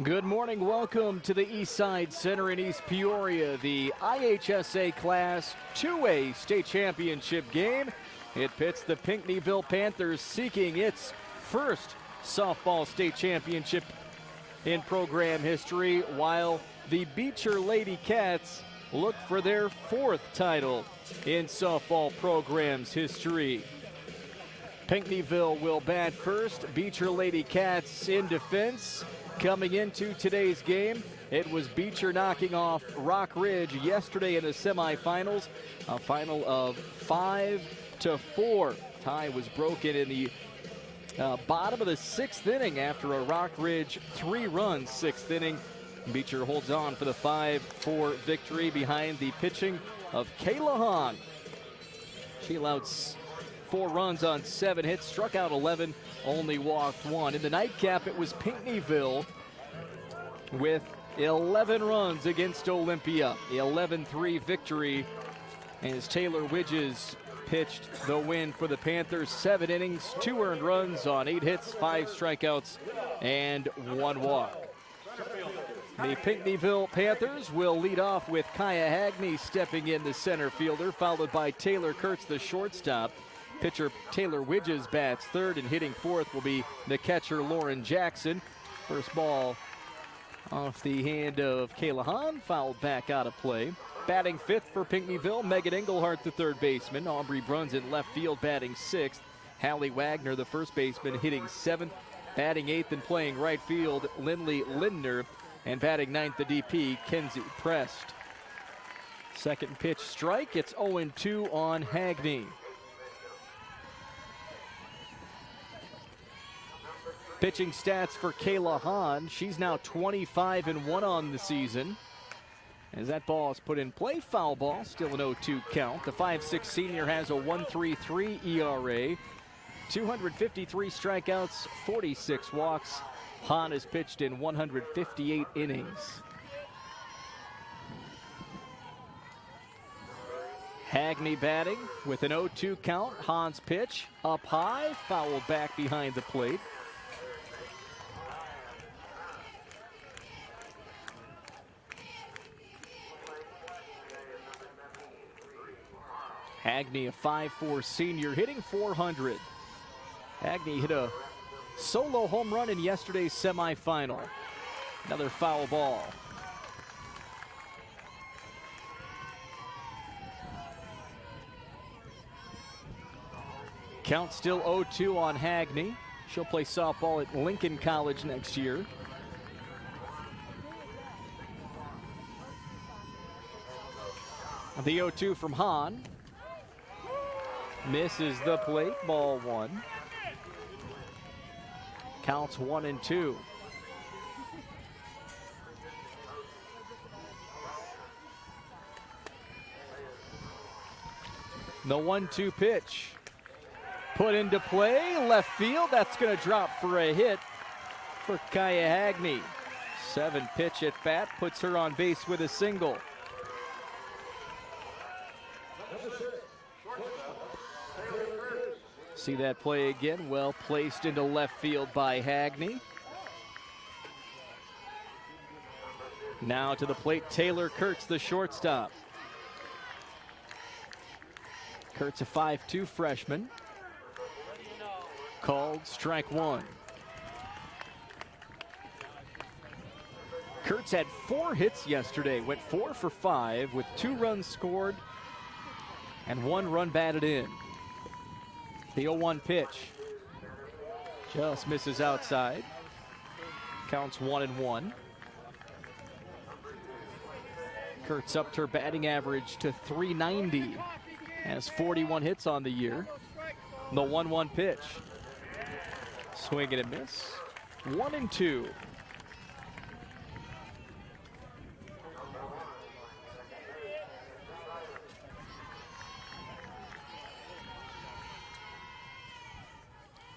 Good morning. Welcome to the East Side Center in East Peoria, the IHSA Class 2A State Championship game. It pits the Pinckneyville Panthers seeking its first softball state championship in program history, while the Beecher Lady Cats look for their fourth title in softball program's history. Pinckneyville will bat first. Beecher Lady Cats in defense. Coming into today's game, it was Beecher knocking off Rock Ridge yesterday in the semifinals, a final of 5-4. Tie was broken in the bottom of the sixth inning after a Rock Ridge 3-run sixth inning. Beecher holds on for the 5-4 victory behind the pitching of Kayla Hahn. She allowed 4 runs on 7 hits, struck out 11, only walked 1. In the nightcap, it was Pinckneyville with 11 runs against Olympia. The 11-3 victory as Taylor Widges pitched the win for the Panthers. 7 innings, 2 earned runs on 8 hits, 5 strikeouts, and 1 walk. The Pinckneyville Panthers will lead off with Kaya Hagney stepping in, the center fielder, followed by Taylor Kurtz, the shortstop. Pitcher Taylor Widges bats third, and hitting fourth will be the catcher Lauren Jackson. First ball off the hand of Kayla Hahn, fouled back out of play. Batting fifth for Pinckneyville, Megan Engelhart, the third baseman. Aubrey Bruns in left field batting sixth. Hallie Wagner, the first baseman, hitting seventh. Batting eighth and playing right field, Lindley Lindner. And batting ninth, the DP, Kenzie Prest. Second pitch strike, it's 0-2 on Hagney. Pitching stats for Kayla Hahn. She's now 25-1 on the season. As that ball is put in play, foul ball, still an 0-2 count. The 5'6" senior has a 1.33 ERA, 253 strikeouts, 46 walks. Hahn has pitched in 158 innings. Hagney batting with an 0-2 count. Hahn's pitch up high, fouled back behind the plate. Hagney, a 5'4" senior, hitting 400. Hagney hit a solo home run in yesterday's semifinal. Another foul ball. Count still 0-2 on Hagney. She'll play softball at Lincoln College next year. The 0-2 from Hahn. Misses the plate, ball 1. Counts 1-2. The 1-2 pitch. Put into play, left field. That's going to drop for a hit for Kaya Hagney. 7 pitch at bat, puts her on base with a single. See that play again, well placed into left field by Hagney. Now to the plate, Taylor Kurtz, the shortstop. Kurtz, a 5'2" freshman. Called strike 1. Kurtz had 4 hits yesterday, went 4 for 5 with 2 runs scored and 1 run batted in. The 0-1 pitch just misses outside. Counts 1-1. Kurtz upped her batting average to .390. Has 41 hits on the year. The 1-1 pitch. Swing and a miss. 1-2.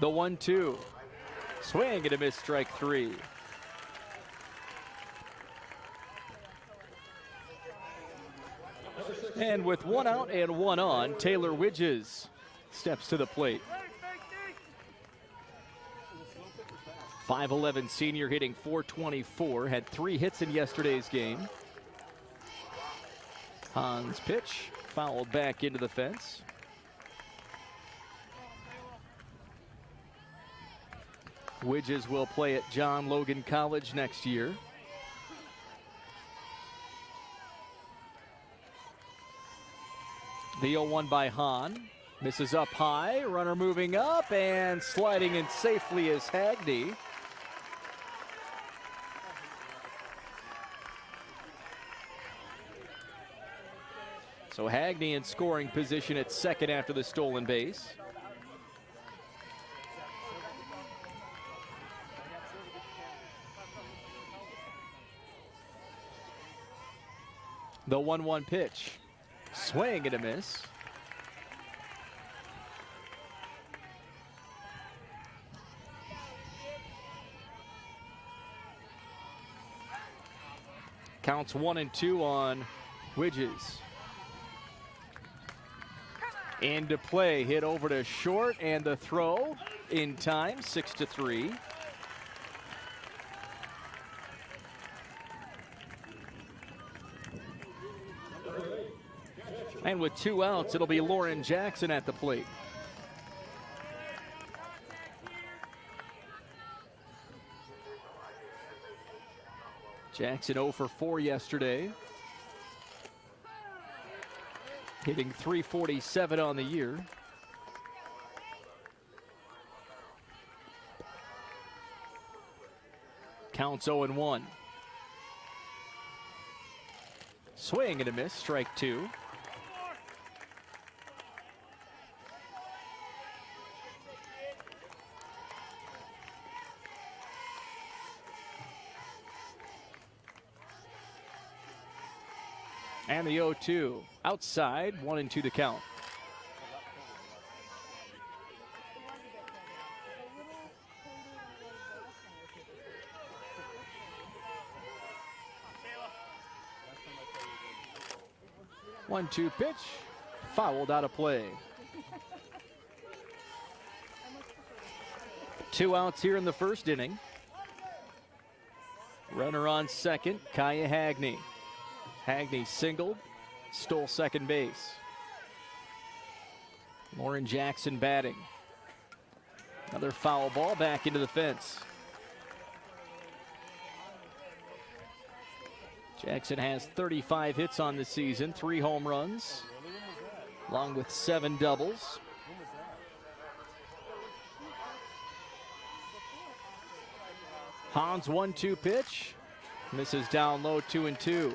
The 1-2. Swing and a miss, strike 3. And with 1 out and 1 on, Taylor Widges steps to the plate. 5'11" senior hitting .424, had 3 hits in yesterday's game. Hahn's pitch fouled back into the fence. Widges will play at John Logan College next year. The 0-1 by Hahn. Misses up high, runner moving up and sliding in safely is Hagney. So Hagney in scoring position at second after the stolen base. The 1-1 pitch. Swing and a miss. Counts 1-2 on Widges. Into play, hit over to short, and the throw in time, 6-3. And with 2 outs, it'll be Lauren Jackson at the plate. Jackson 0 for 4 yesterday. Hitting .347 on the year. Counts 0-1. Swing and a miss, strike 2. And the 0-2 outside, 1-2 the count. One-two pitch, fouled out of play. 2 outs here in the first inning. Runner on second, Kaya Hagney. Hagney singled, stole second base. Lauren Jackson batting. Another foul ball back into the fence. Jackson has 35 hits on the season, 3 home runs, along with 7 doubles. Hahn's 1-2 pitch. Misses down low, 2-2.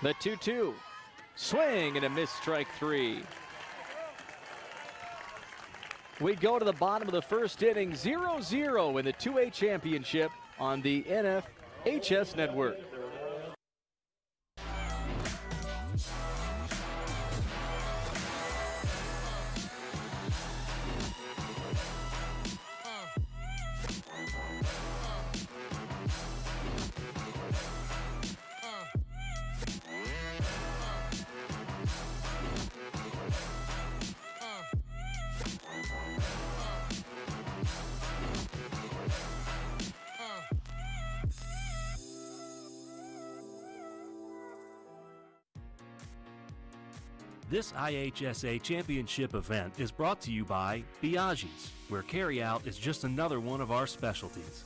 The 2-2. Swing and a miss, strike 3. We go to the bottom of the first inning, 0-0 in the 2A championship on the IHSA network. This IHSA championship event is brought to you by Biaggi's, where carryout is just another one of our specialties.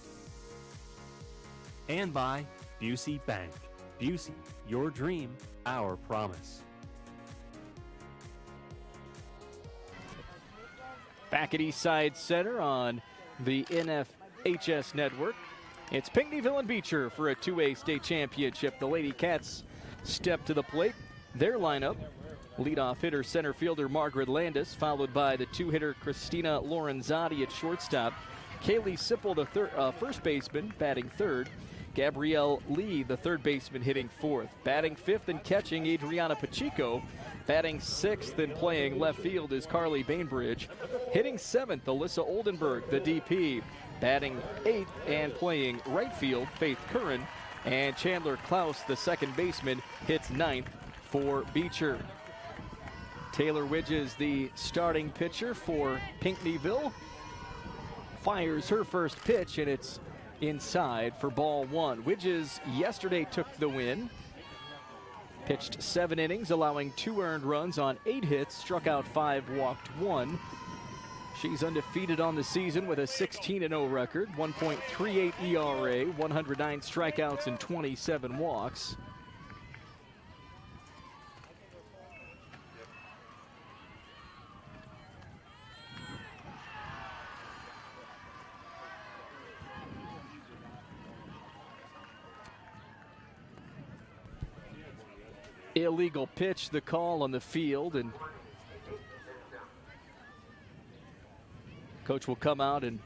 And by Busey Bank. Busey, your dream, our promise. Back at Eastside Center on the IHSA network. It's Pinckneyville and Beecher for a 2A state championship. The Lady Cats step to the plate. Their lineup: leadoff hitter center fielder Margaret Landis, followed by the 2-hitter Christina Lorenzotti at shortstop. Kaylee Sipple, the first baseman, batting third. Gabrielle Lee, the third baseman, hitting fourth. Batting fifth and catching, Adriana Pacheco. Batting sixth and playing left field is Carly Bainbridge. Hitting seventh, Alyssa Oldenburg, the DP. Batting 8th and playing right field, Faith Curran. And Chandler Klaus, the second baseman, hits 9th for Beecher. Taylor Widges, the starting pitcher for Pinckneyville, fires her first pitch, and it's inside for ball 1. Widges yesterday took the win. Pitched 7 innings, allowing 2 earned runs on 8 hits, struck out 5, walked 1. She's undefeated on the season with a 16-0 record, 1.38 ERA, 109 strikeouts and 27 walks. Illegal pitch, the call on the field, and coach will come out and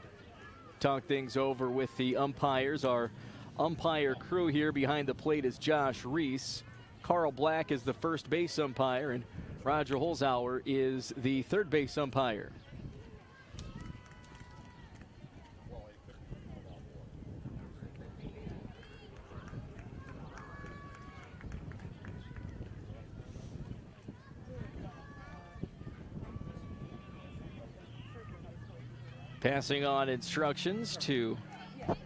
talk things over with the umpires. Our umpire crew here behind the plate is Josh Reese. Carl Black is the first base umpire, and Roger Holzhauer is the third base umpire. Passing on instructions to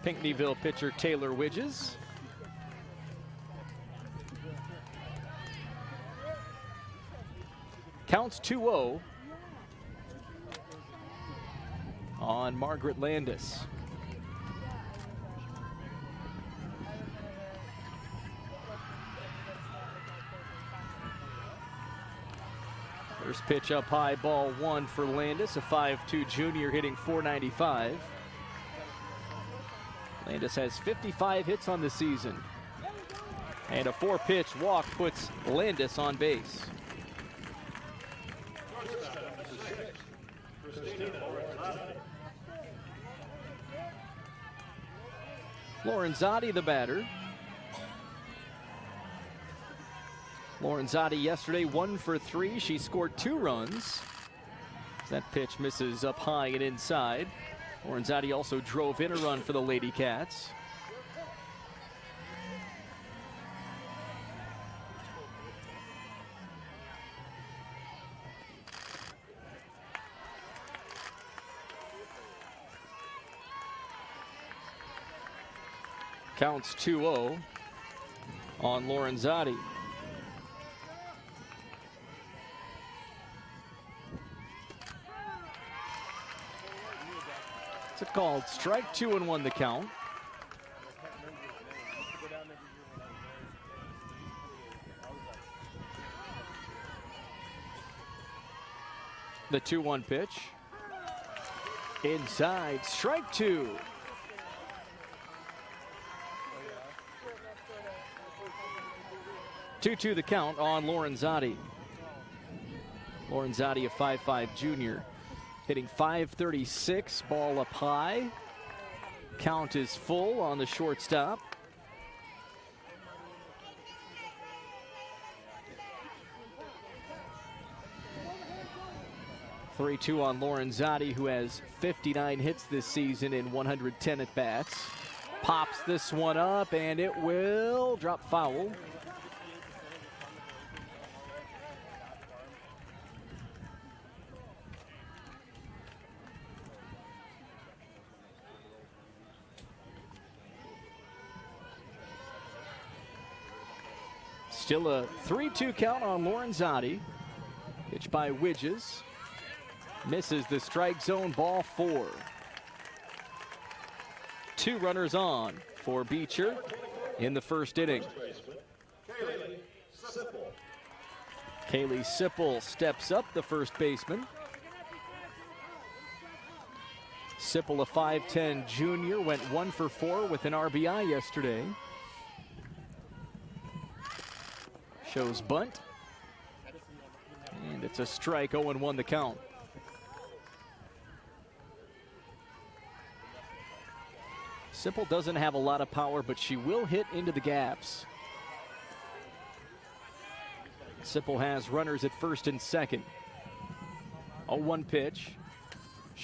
Pinckneyville pitcher Taylor Widges. Counts 2-0 on Margaret Landis. First pitch up high, ball 1 for Landis, a 5'2" junior hitting .495. Landis has 55 hits on the season. And a 4-pitch walk puts Landis on base. Lorenzotti, the batter. Lorenzotti yesterday 1 for 3. She scored 2 runs. That pitch misses up high and inside. Lorenzotti also drove in a run for the Lady Cats. Counts 2-0 on Lorenzotti. It's a called strike, 2-1 the count. The 2-1 pitch. Inside, strike 2. Two the count on Lorenzotti. Lorenzotti, a 5'5" junior, hitting .536, ball up high. Count is full on the shortstop. .3-2 on Lorenzotti, who has 59 hits this season in 110 at-bats. Pops this one up, and it will drop foul. Still a 3-2 count on Lorenzotti. Pitch by Widges. Misses the strike zone, ball 4. 2 runners on for Beecher in the first inning. Kaylee Sipple steps up, the first baseman. Sipple, a 5'10" junior, went 1 for 4 with an RBI yesterday. Shows bunt. And it's a strike, 0-1 the count. Sipple doesn't have a lot of power, but she will hit into the gaps. Sipple has runners at first and second. 0-1 pitch.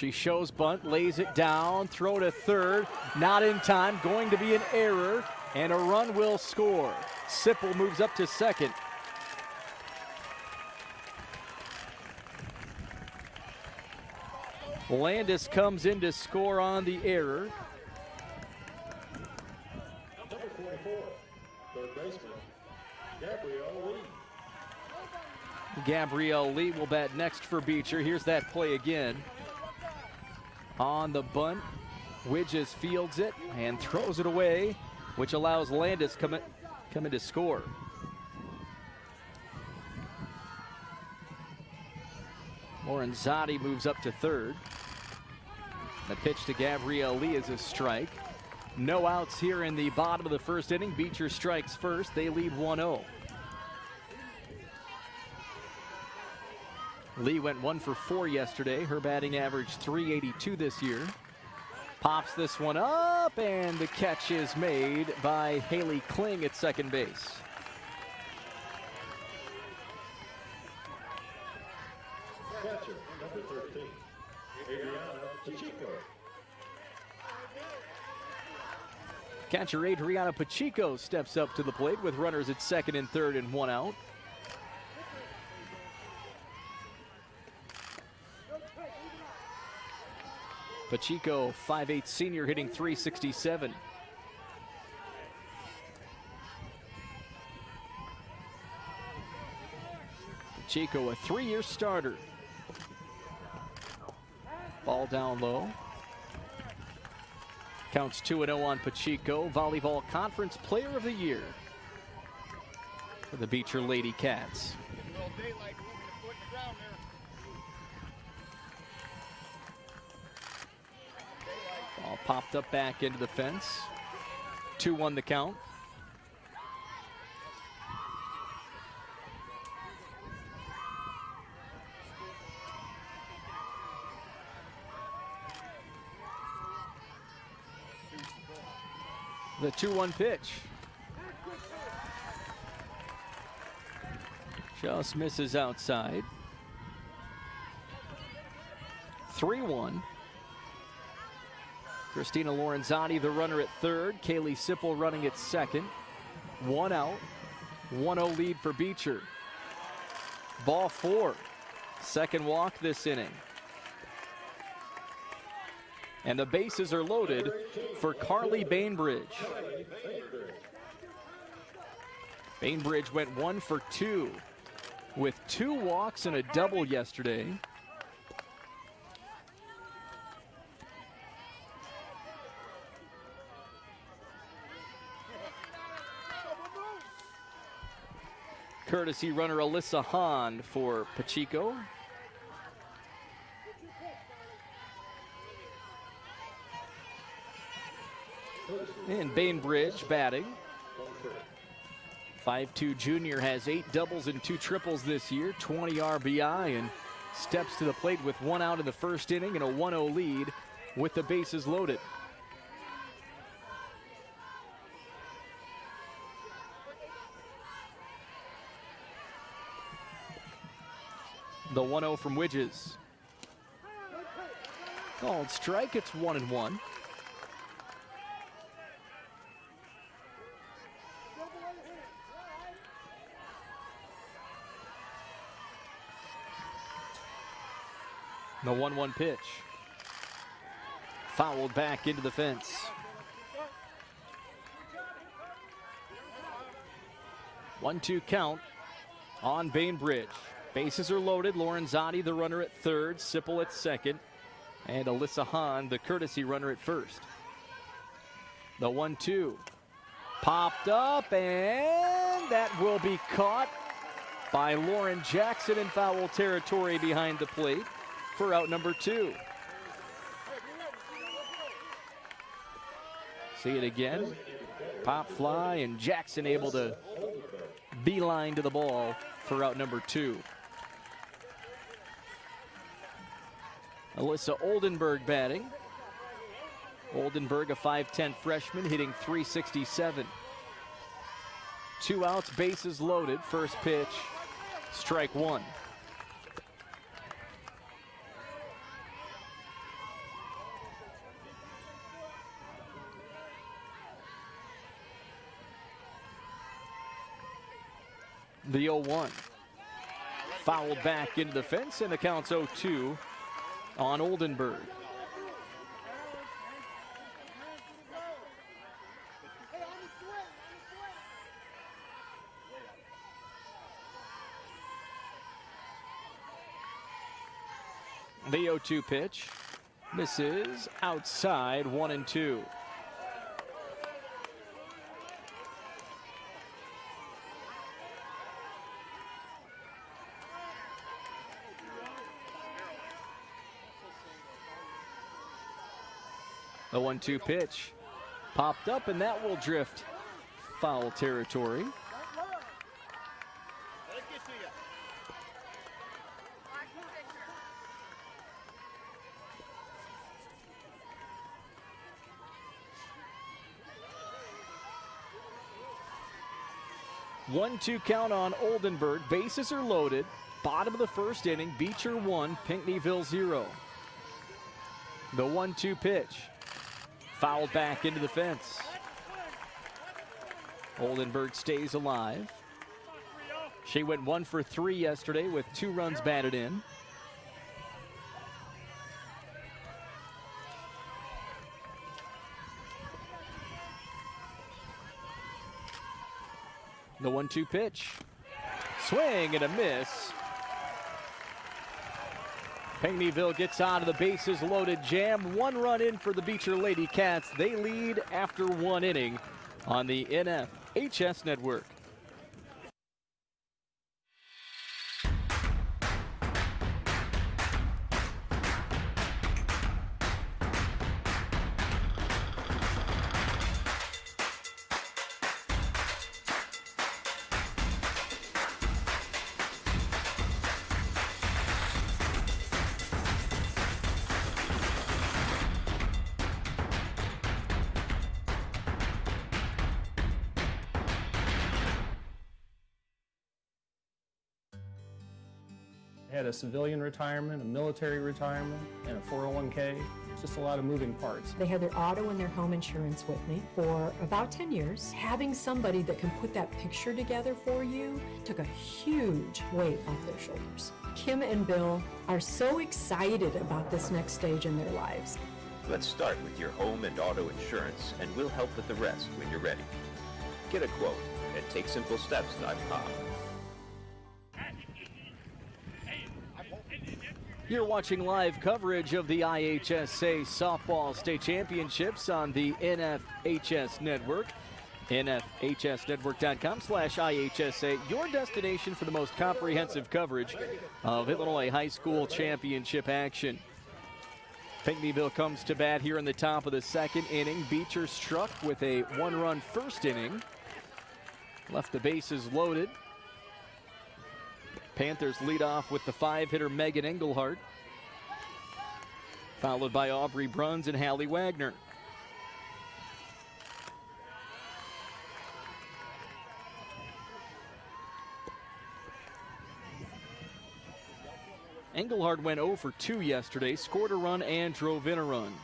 She shows bunt, lays it down, throw to third, not in time, going to be an error, and a run will score. Sipple moves up to second. Landis comes in to score on the error. Number 44, third baseman, Gabrielle Lee. Gabrielle Lee will bat next for Beecher. Here's that play again. On the bunt, Widges fields it and throws it away, which allows Landis come in to score. Lorenzotti moves up to third. The pitch to Gabrielle Lee is a strike. No outs here in the bottom of the first inning. Beecher strikes first. They lead 1-0. Lee went 1 for 4 yesterday. Her batting average .382 this year. Pops this one up, and the catch is made by Haley Kling at second base. Catcher, number 13, Adriana Pacheco. Catcher Adriana Pacheco steps up to the plate with runners at second and third and 1 out. Pacheco, 5'8" senior, hitting .367. Pacheco, a 3-year starter. Ball down low. Counts 2-0 on Pacheco. Volleyball Conference Player of the Year for the Beecher Lady Cats. Ball popped up back into the fence. 2-1 the count. The 2-1 pitch. Just misses outside. 3-1. Christina Lorenzotti, the runner at third. Kaylee Sipple running at second. 1 out. 1-0 lead for Beecher. Ball 4. Second walk this inning. And the bases are loaded for Carly Bainbridge. Bainbridge went 1 for 2 with 2 walks and a double yesterday. Courtesy runner Alyssa Hahn for Pacheco. And Bainbridge batting. 5'2" junior has 8 doubles and 2 triples this year, 20 RBI, and steps to the plate with 1 out in the first inning and a 1-0 lead with the bases loaded. The 1-0 from Widges. Called strike, it's 1-1. The 1-1 pitch. Fouled back into the fence. One-two count on Bainbridge. Bases are loaded. Lorenzotti, the runner at third. Sipple at second. And Alyssa Hahn, the courtesy runner at first. The 1-2. Popped up, and that will be caught by Lauren Jackson in foul territory behind the plate for out number 2. See it again. Pop fly, and Jackson able to beeline to the ball for out number 2. Alyssa Oldenburg batting. Oldenburg, a 5'10" freshman, hitting .367. 2 outs, bases loaded. First pitch, strike 1. The 0-1. Fouled back into the fence, and the count's 0-2 on Oldenburg. The 0-2 pitch misses outside, 1-2. The 1-2 pitch popped up, and that will drift foul territory. One-two count on Oldenburg. Bases are loaded. Bottom of the first inning. Beecher 1, Pinckneyville 0. The 1-2 pitch. Fouled back into the fence. Oldenburg stays alive. She went 1 for 3 yesterday with 2 runs batted in. The 1-2 pitch. Swing and a miss. Pinckneyville gets out of the bases loaded jam. 1 run in for the Beecher Lady Cats. They lead after 1 inning on the IHSA network. I had a civilian retirement, a military retirement, and a 401k. It's just a lot of moving parts. They had their auto and their home insurance with me for about 10 years. Having somebody that can put that picture together for you took a huge weight off their shoulders. Kim and Bill are so excited about this next stage in their lives. Let's start with your home and auto insurance, and we'll help with the rest when you're ready. Get a quote at TakeSimpleSteps.com. You're watching live coverage of the IHSA Softball State Championships on the NFHS Network. NFHSnetwork.com/IHSA, your destination for the most comprehensive coverage of Illinois high school championship action. Pinckneyville comes to bat here in the top of the second inning. Beecher struck with a 1-run first inning. Left the bases loaded. Panthers lead off with the 5-hitter Megan Engelhardt, followed by Aubrey Bruns and Hallie Wagner. Engelhardt went 0 for 2 yesterday, scored a run and drove in a run.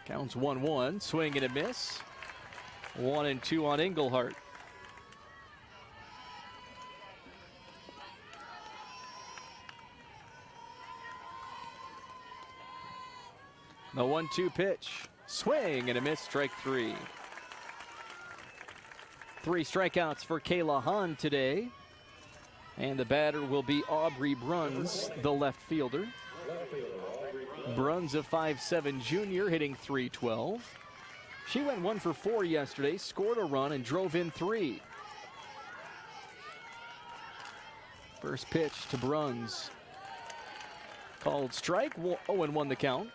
Counts 1-1, swing and a miss. 1-2 on Engelhardt. The 1-2 pitch. Swing and a miss, strike 3. 3 strikeouts for Kayla Hahn today. And the batter will be Aubrey Bruns, the left fielder. Bruns, a 5'7" junior, hitting .312. She went 1 for 4 yesterday, scored a run and drove in 3. First pitch to Bruns. Called strike, 0-1 the count.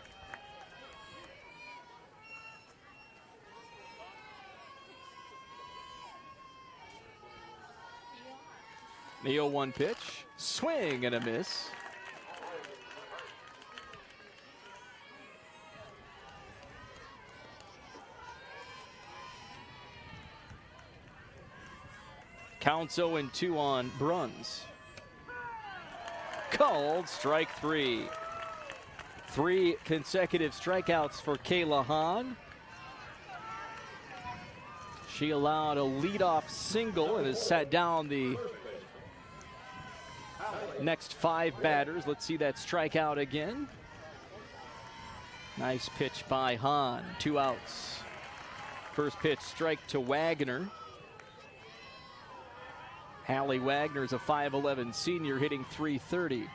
The 0-1 pitch, swing and a miss. Counts 0-2 on Bruns. Called strike 3. 3 consecutive strikeouts for Kayla Hahn. She allowed a leadoff single and has sat down the next 5 batters. Let's see that strikeout again. Nice pitch by Hahn. 2 outs. First pitch, strike to Wagner. Hallie Wagner's a 5'11 senior hitting .330.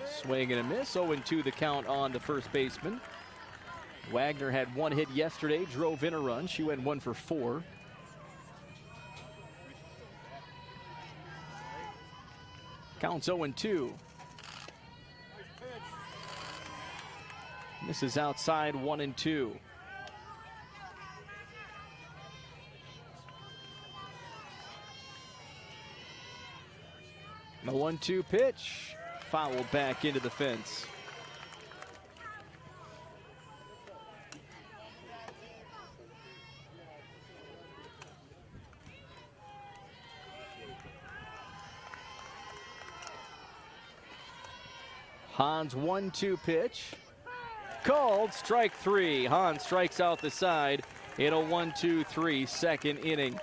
Swing and a miss. 0-2 the count on the first baseman. Wagner had 1 hit yesterday, drove in a run. She went 1 for 4. Counts 0-2. This is outside 1-2. The 1-2 pitch fouled back into the fence. Hahn's 1-2 pitch. Called strike 3. Hahn strikes out the side in a 1-2-3 second inning.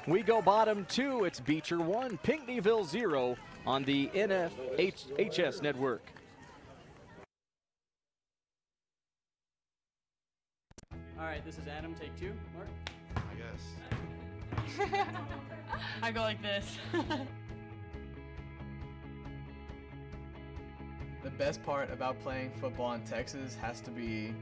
We go bottom 2. It's Beecher 1, Pinckneyville 0 on the IHSA network. All right, this is Adam. Take 2. Mark? I guess. I go like this. The best part about playing football in Texas has to be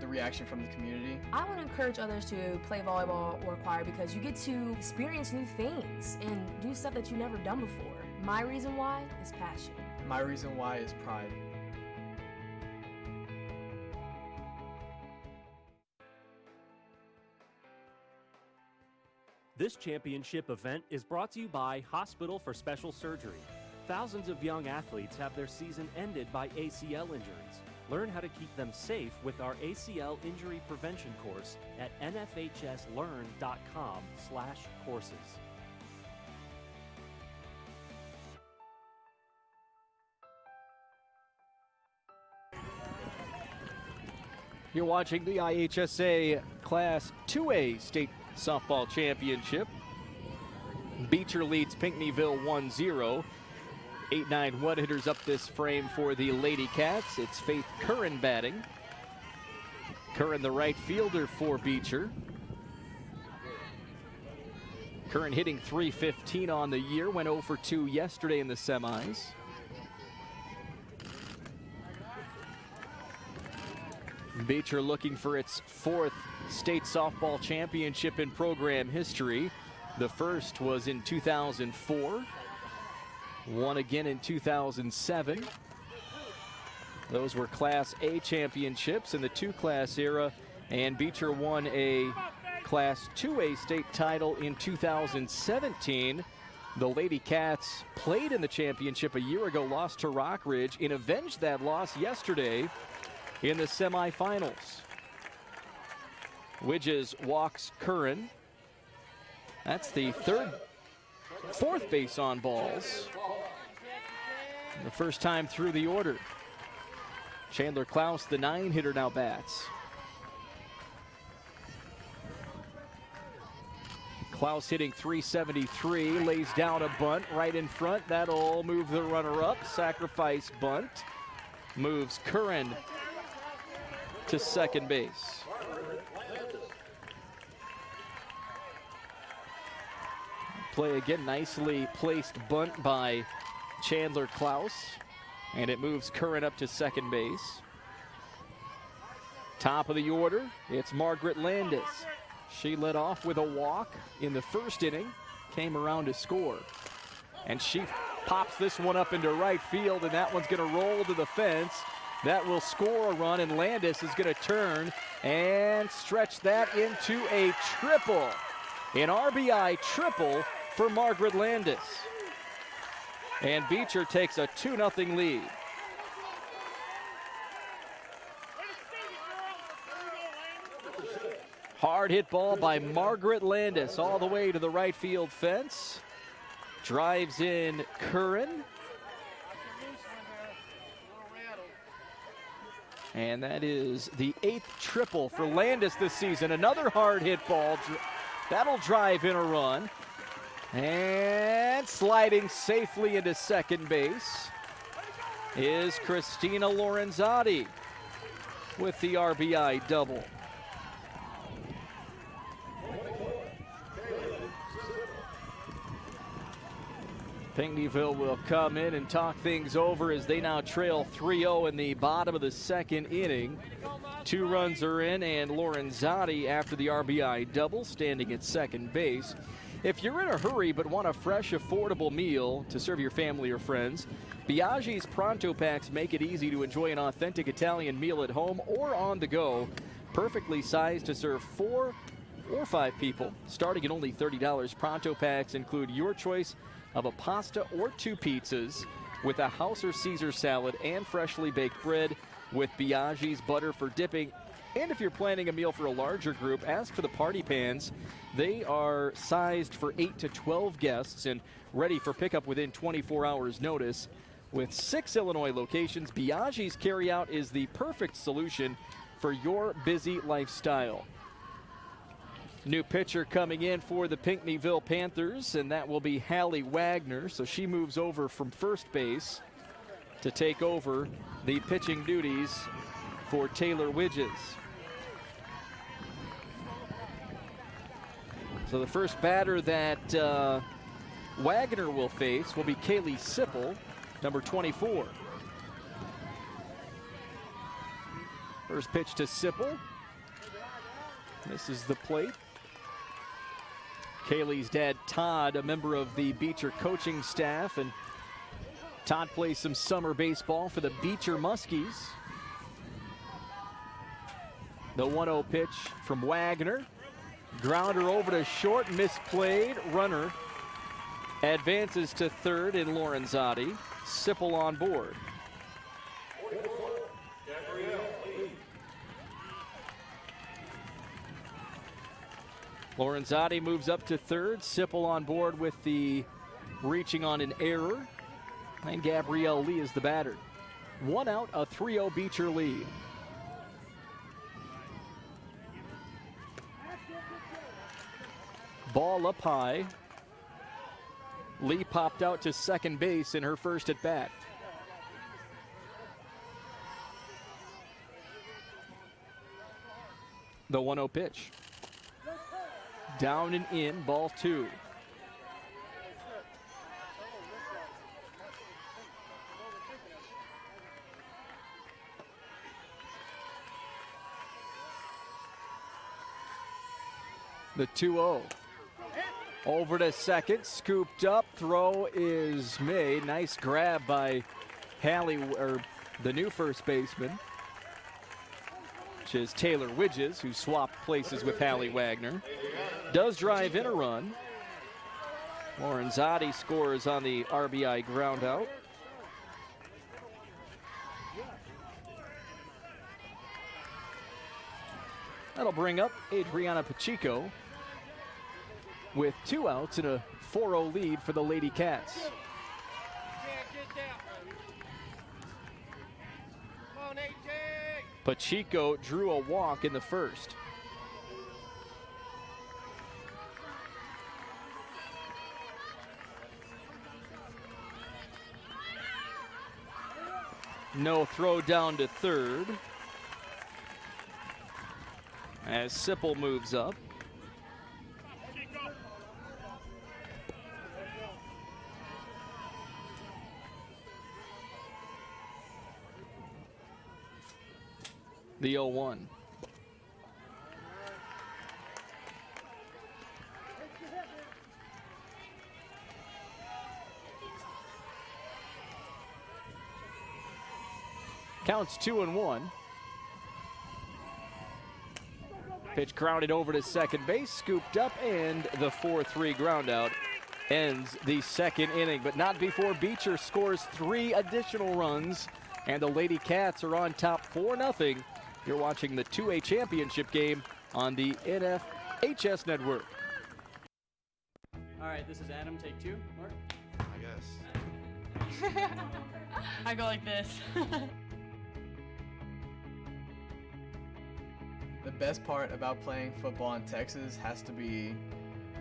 the reaction from the community. I want to encourage others to play volleyball or choir because you get to experience new things and do stuff that you've never done before. My reason why is passion. My reason why is pride. This championship event is brought to you by Hospital for Special Surgery. Thousands of young athletes have their season ended by ACL injuries. Learn how to keep them safe with our ACL injury prevention course at nfhslearn.com/courses. You're watching the IHSA Class 2A State Softball Championship. Beecher leads Pinckneyville 1-0. 8-9 one-hitters up this frame for the Lady Cats. It's Faith Curran batting. Curran, the right fielder for Beecher. Curran hitting .315 on the year, went 0 for 2 yesterday in the semis. Beecher looking for its 4th state softball championship in program history. The first was in 2004. Won again in 2007. Those were Class A championships in the 2-class era, and Beecher won a Class 2A state title in 2017. The Lady Cats played in the championship a year ago, lost to Rockridge, and avenged that loss yesterday in the semifinals. Widges walks Curran. That's the 4th base on balls. The first time through the order. Chandler Klaus, the 9-hitter, now bats. Klaus hitting .373, lays down a bunt right in front. That'll move the runner up. Sacrifice bunt. Moves Curran to second base. Play again, nicely placed bunt by Chandler Klaus, and it moves Curran up to second base. Top of the order, it's Margaret Landis. She led off with a walk in the first inning, came around to score. And she pops this one up into right field, and that one's gonna roll to the fence. That will score a run, and Landis is gonna turn and stretch that into a triple. An RBI triple for Margaret Landis. And Beecher takes a 2-0 lead. Hard hit ball by Margaret Landis all the way to the right field fence. Drives in Curran. And that is the 8th triple for Landis this season. Another hard hit ball. That'll drive in a run. And sliding safely into second base is Christina Lorenzotti with the RBI double. Pinckneyville will come in and talk things over as they now trail 3-0 in the bottom of the second inning. 2 runs are in, and Lorenzotti, after the RBI double, standing at second base. If you're in a hurry but want a fresh, affordable meal to serve your family or friends, Biaggi's Pronto Packs make it easy to enjoy an authentic Italian meal at home or on the go. Perfectly sized to serve 4 or 5 people. Starting at only $30, Pronto Packs include your choice of a pasta or 2 pizzas with a house or Caesar salad and freshly baked bread with Biaggi's butter for dipping. And if you're planning a meal for a larger group, ask for the party pans. They are sized for 8 to 12 guests and ready for pickup within 24 hours notice. With 6 Illinois locations, Biaggi's Carryout is the perfect solution for your busy lifestyle. New pitcher coming in for the Pinckneyville Panthers, and that will be Hallie Wagner. So she moves over from first base to take over the pitching duties for Taylor Widges. So the first batter that Wagner will face will be Kaylee Sipple, number 24. First pitch to Sipple. This is the plate. Kaylee's dad, Todd, a member of the Beecher coaching staff, and Todd plays some summer baseball for the Beecher Muskies. The 1-0 pitch from Wagner. Grounder over to short, misplayed. Runner advances to third in Lorenzotti. Sipple on board. Lorenzotti moves up to third. Sipple on board with the reaching on an error. And Gabrielle Lee is the batter. 1 out, a 3-0 Beecher lead. Ball up high. Lee popped out to second base in her first at bat. The 1-0 pitch. Down and in, ball 2. The 2-0. Over to second, scooped up, throw is made. Nice grab by Hallie, or the new first baseman, which is Taylor Widges, who swapped places with Hallie Wagner. Does drive in a run. Lorenzotti scores on the RBI ground out. That'll bring up Adriana Pacheco with 2 outs and a 4-0 lead for the Lady Cats. Pacheco drew a walk in the first. No throw down to third as Sipple moves up. The 0-1. Counts 2-1. Pitch grounded over to second base, scooped up, and the 4-3 ground out ends the second inning, but not before Beecher scores 3 additional runs, and the Lady Cats are on top 4-0. You're watching the 2A championship game on the IHSA network. All right, this is Adam, take 2. Mark? I guess. I go like this. best part about playing football in Texas has to be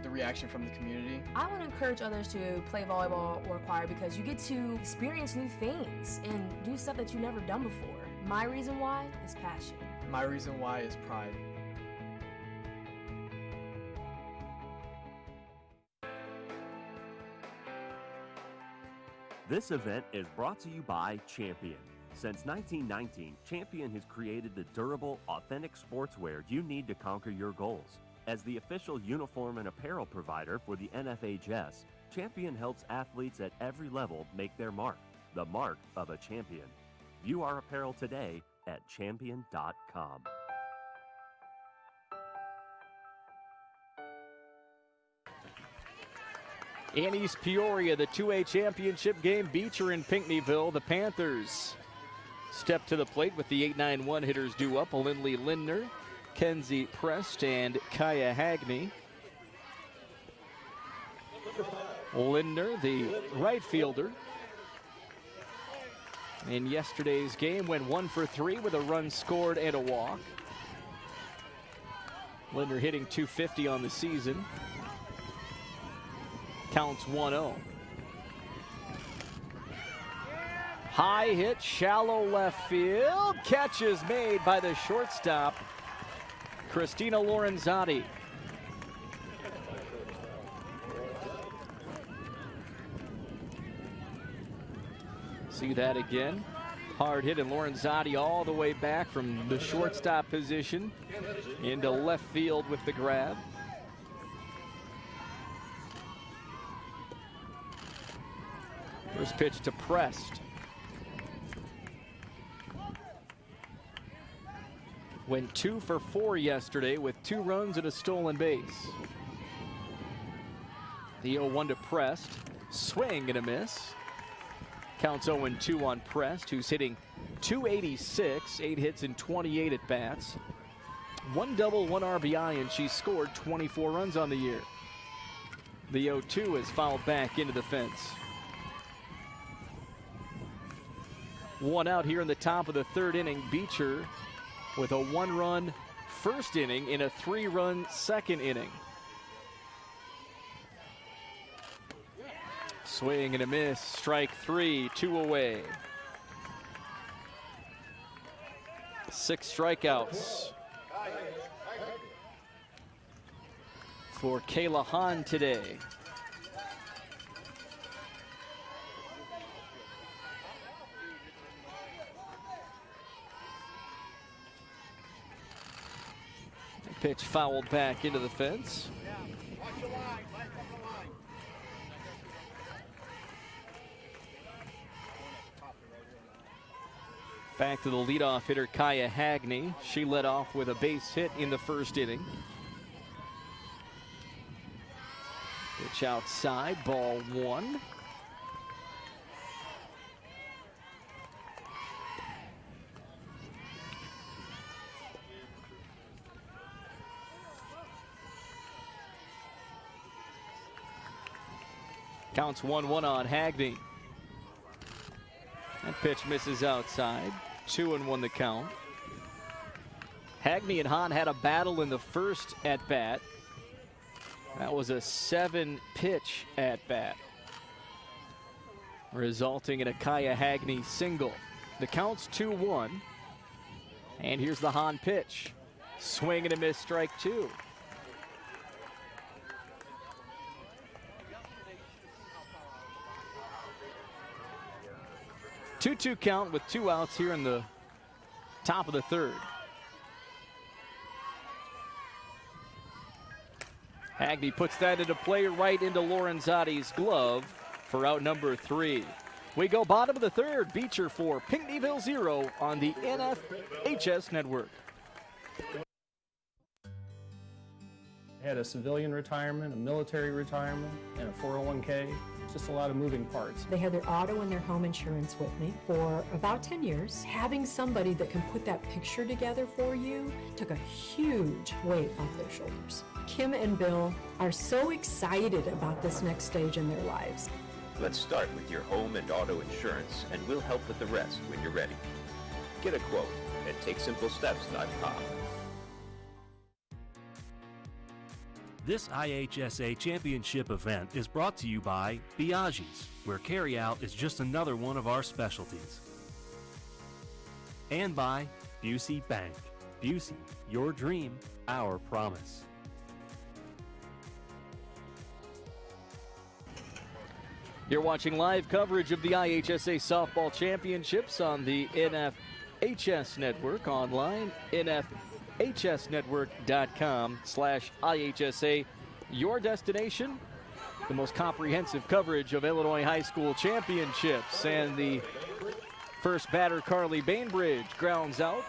the reaction from the community. I want to encourage others to play volleyball or choir because you get to experience new things and do stuff that you've never done before. My reason why is passion. My reason why is pride. This event is brought to you by Champion. Since 1919, Champion has created the durable, authentic sportswear you need to conquer your goals. As the official uniform and apparel provider for the NFHS, Champion helps athletes at every level make their mark, the mark of a champion. View our apparel today at champion.com. In East Peoria, the 2A championship game, Beecher and Pinckneyville. The Panthers step to the plate with the 8-9-1 hitters due up. Lindley Lindner, Kenzie Prest, and Kaya Hagney. Lindner, the right fielder, in yesterday's game went 1 for 3 with a run scored and a walk. Lindner hitting .250 on the season. Counts 1-0. High hit, shallow left field. Catch is made by the shortstop, Christina Lorenzotti. See that again. Hard hit, and Lorenzotti all the way back from the shortstop position into left field with the grab. First pitch to Prest. Went 2 for 4 yesterday with 2 runs and a stolen base. The 0-1 to Prest. Swing and a miss. Counts 0-2 on Prest, who's hitting .286, 8 hits and 28 at bats. 1 double, 1 RBI, and she scored 24 runs on the year. The 0-2 is fouled back into the fence. 1 out here in the top of the 3rd inning. Beecher with a 1-run first inning in a 3-run second inning. Swing and a miss, strike 3, 2 away. 6 strikeouts for Kayla Hahn today. Pitch fouled back into the fence. Back to the leadoff hitter, Kaya Hagney. She led off with a base hit in the 1st inning. Pitch outside, ball 1. Counts 1-1 on Hagney. That pitch misses outside. 2-1 the count. Hagney and Hahn had a battle in the 1st at bat. That was a 7-pitch at bat, resulting in a Kaya Hagney single. The count's 2-1. And here's the Hahn pitch. Swing and a miss, strike 2. 2-2 count with 2 outs here in the top of the 3rd. Hagney puts that into play right into Lorenzotti's glove for out number 3. We go bottom of the 3rd. Beecher 4, Pinckneyville 0 on the NFHS network. I had a civilian retirement, a military retirement, and a 401k. Just a lot of moving parts. They had their auto and their home insurance with me for about 10 years. Having somebody that can put that picture together for you took a huge weight off their shoulders. Kim and Bill are so excited about this next stage in their lives. Let's start with your home and auto insurance, and we'll help with the rest when you're ready. Get a quote at TakeSimpleSteps.com. This IHSA championship event is brought to you by Biaggi's, where carryout is just another one of our specialties. And by Busey Bank. Busey, your dream, our promise. You're watching live coverage of the IHSA Softball Championships on the NFHS Network, online, NFHSnetwork.com/IHSA. Your destination, the most comprehensive coverage of Illinois high school championships. And the first batter, Carly Bainbridge, grounds out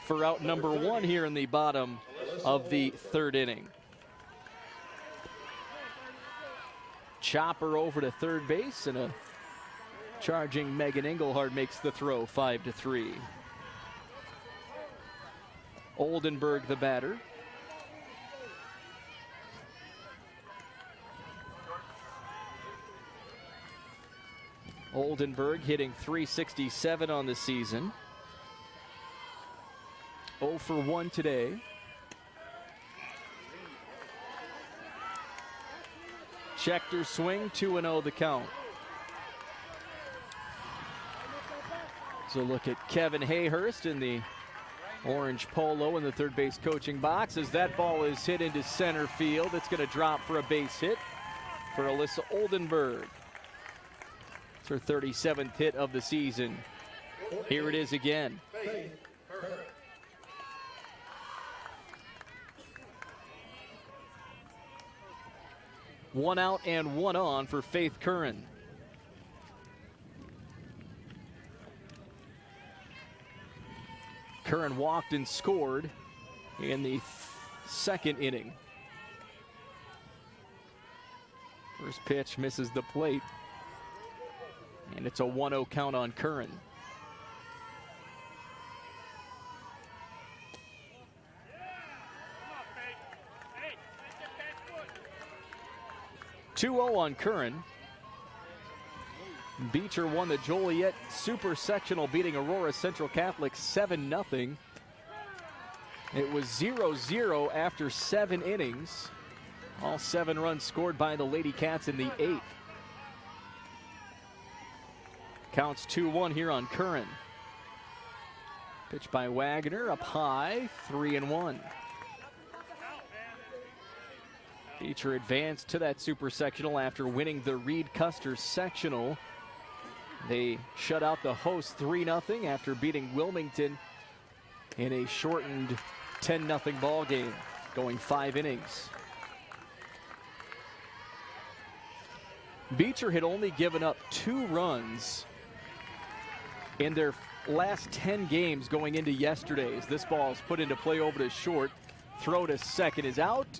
for out number 1 here in the bottom of the 3rd inning. Chopper over to third base, and a charging Megan Engelhardt makes the throw, 5-3. Oldenburg the batter. Oldenburg hitting .367 on the season. 0 for 1 today. Checked her swing, 2-0 the count. So look at Kevin Hayhurst in the orange polo in the third base coaching box as that ball is hit into center field. It's going to drop for a base hit for Alyssa Oldenburg. It's her 37th hit of the season. Here it is again. One out and one on for Faith Curran. Curran walked and scored in the 2nd inning. First pitch misses the plate. And it's a 1-0 count on Curran. .2-0 on Curran. Beecher won the Joliet Super Sectional, beating Aurora Central Catholic 7-0. It was 0-0 after 7 innings. All 7 runs scored by the Lady Cats in the 8th. Counts 2-1 here on Curran. Pitch by Wagner up high, 3-1. Beecher advanced to that Super Sectional after winning the Reed Custer Sectional. They shut out the hosts 3-0 after beating Wilmington in a shortened 10-0 ball game, going 5 innings. Beecher had only given up 2 runs in their last 10 games going into yesterday's. This ball is put into play over to short. Throw to second is out.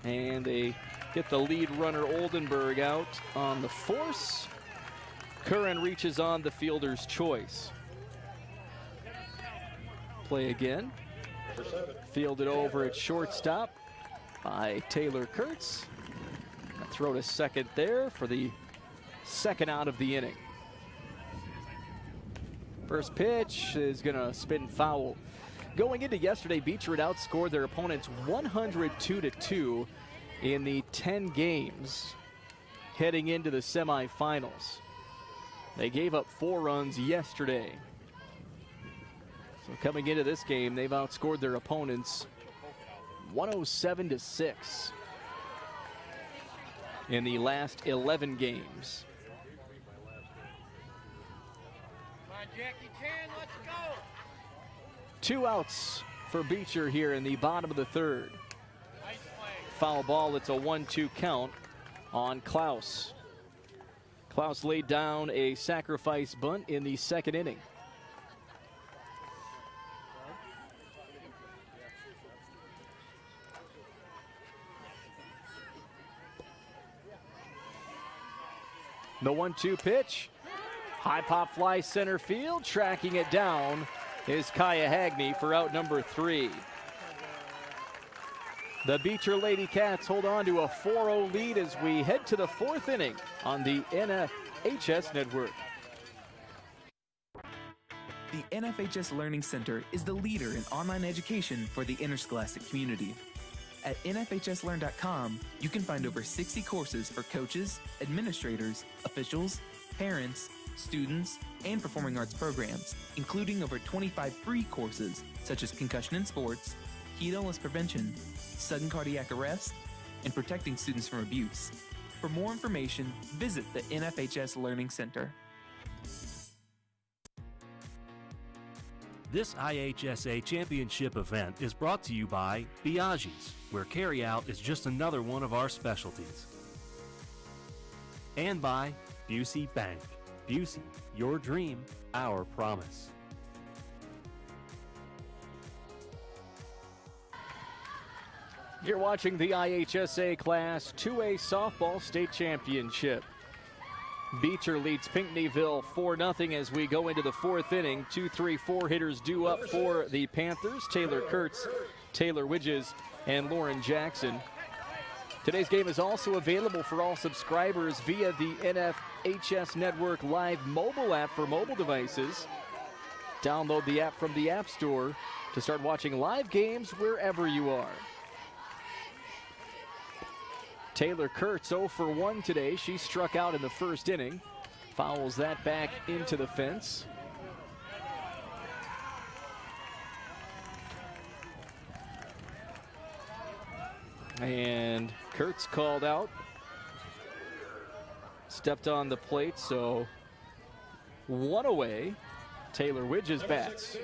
And they get the lead runner Oldenburg out on the force. Curran reaches on the fielder's choice. Play again. Fielded over at shortstop by Taylor Kurtz. A throw to second there for the 2nd out of the inning. First pitch is going to spin foul. Going into yesterday, Beecher had outscored their opponents 102-2 in the 10 games heading into the semifinals. They gave up 4 runs yesterday. So coming into this game, they've outscored their opponents 107-6 in the last 11 games. Come on, Jackie Chan, let's go. 2 outs for Beecher here in the bottom of the 3rd. Foul ball, it's a 1-2 count on Klaus. Klaus laid down a sacrifice bunt in the 2nd inning. The 1-2 pitch. High pop fly center field. Tracking it down is Kaya Hagney for out number 3. The Beecher Lady Cats hold on to a 4-0 lead as we head to the 4th inning on the NFHS Network. The NFHS Learning Center is the leader in online education for the interscholastic community. At nfhslearn.com, you can find over 60 courses for coaches, administrators, officials, parents, students, and performing arts programs, including over 25 free courses such as concussion in sports, heat illness prevention, sudden cardiac arrest, and protecting students from abuse. For more information, visit the NFHS Learning Center. This IHSA championship event is brought to you by Biaggi's, where carryout is just another one of our specialties. And by Busey Bank. Busey, your dream, our promise. You're watching the IHSA Class 2A Softball State Championship. Beecher leads Pinckneyville 4-0 as we go into the fourth inning. 2-3-4 hitters due up for the Panthers. Taylor Kurtz, Taylor Widges, and Lauren Jackson. Today's game is also available for all subscribers via the NFHS Network Live mobile app for mobile devices. Download the app from the App Store to start watching live games wherever you are. Taylor Kurtz 0 for 1 today. She struck out in the first inning. Fouls that back into the fence. And Kurtz called out. Stepped on the plate, so 1 away. Taylor Widges bats.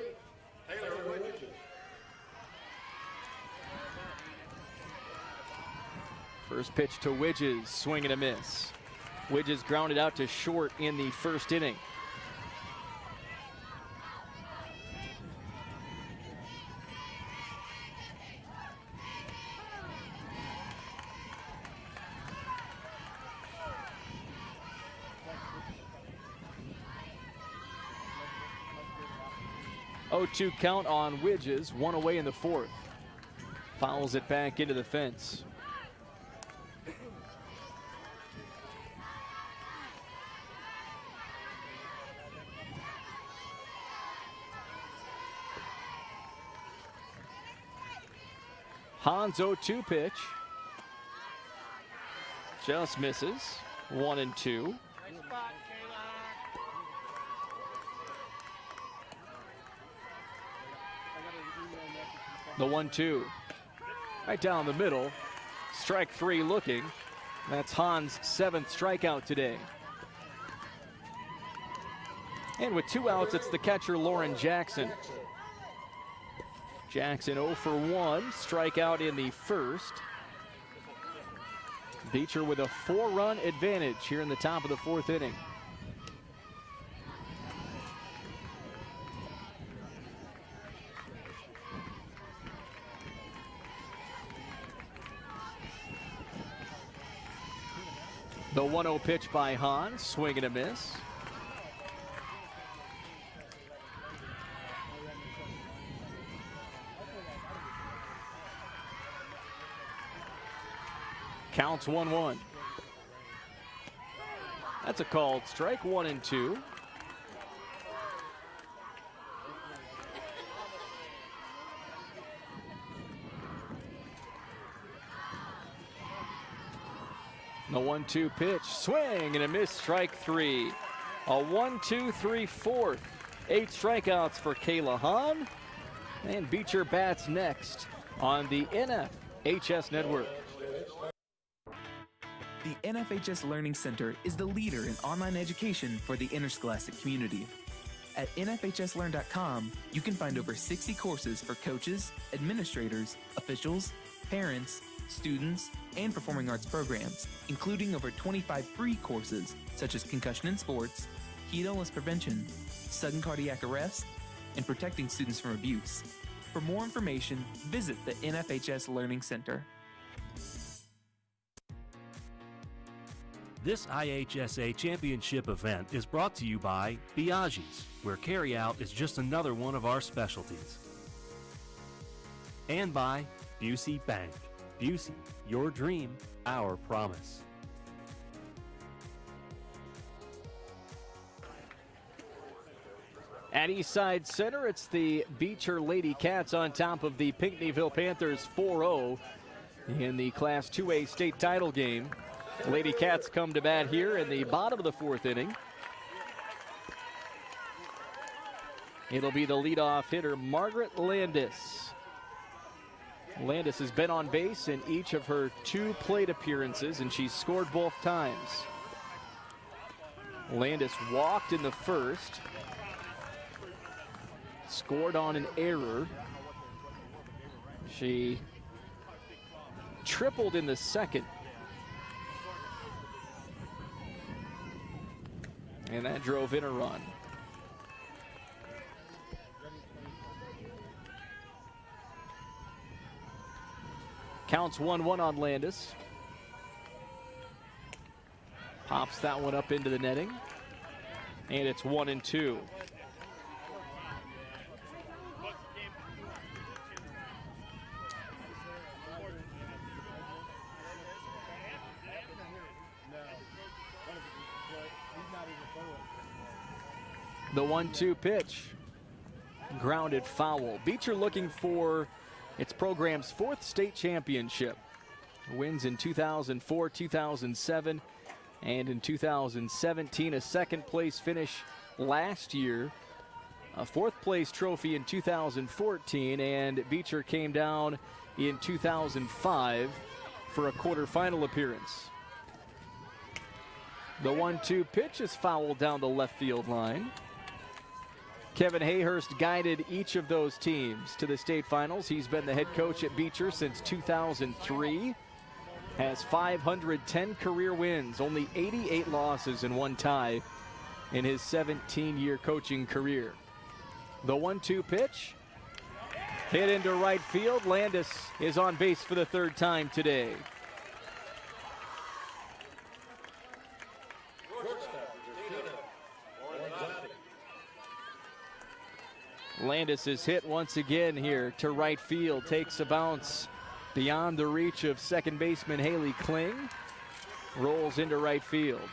First pitch to Widges, swing and a miss. Widges grounded out to short in the first inning. Oh, 2 count on Widges, 1 away in the fourth. Fouls it back into the fence. Hans 0-2 pitch. Just misses. 1-2. The 1-2. Right down the middle. Strike 3 looking. That's Hans' 7th strikeout today. And with 2 outs, it's the catcher, Lauren Jackson. Jackson 0 for 1, strikeout in the first. Beecher with a 4-run advantage here in the top of the fourth inning. The 1-0 pitch by Hahn, swing and a miss. Counts 1-1. That's a called strike, 1-2. The 1-2 pitch, swing and a miss, strike 3. A 1-2-3-4. 8 strikeouts for Kayla Hahn. And Beecher bats next on the NFHS Network. The NFHS Learning Center is the leader in online education for the interscholastic community. At nfhslearn.com, you can find over 60 courses for coaches, administrators, officials, parents, students, and performing arts programs, including over 25 free courses such as concussion in sports, heat illness prevention, sudden cardiac arrest, and protecting students from abuse. For more information, visit the NFHS Learning Center. This IHSA championship event is brought to you by Biaggi's, where carryout is just another one of our specialties. And by Busey Bank. Busey, your dream, our promise. At Eastside Center, it's the Beecher Lady Cats on top of the Pinckneyville Panthers 4-0. in the Class 2A state title game. Lady Cats come to bat here in the bottom of the 4th inning. It'll be the leadoff hitter, Margaret Landis. Landis has been on base in each of her 2 plate appearances, and she's scored both times. Landis walked in the first, scored on an error. She tripled in the second, and that drove in a run. Counts 1-1 on Landis. Pops that one up into the netting. And it's 1-2. The 1-2 pitch. Grounded foul. Beecher looking for its program's 4th state championship. Wins in 2004, 2007, and in 2017, a 2nd place finish last year. A 4th place trophy in 2014, and Beecher came down in 2005 for a quarterfinal appearance. The 1-2 pitch is fouled down the left field line. Kevin Hayhurst guided each of those teams to the state finals. He's been the head coach at Beecher since 2003. Has 510 career wins, only 88 losses and 1 tie in his 17-year coaching career. The 1-2 pitch hit into right field. Landis is on base for the 3rd time today. Landis is hit once again here to right field. Takes a bounce beyond the reach of second baseman Haley Kling. Rolls into right field.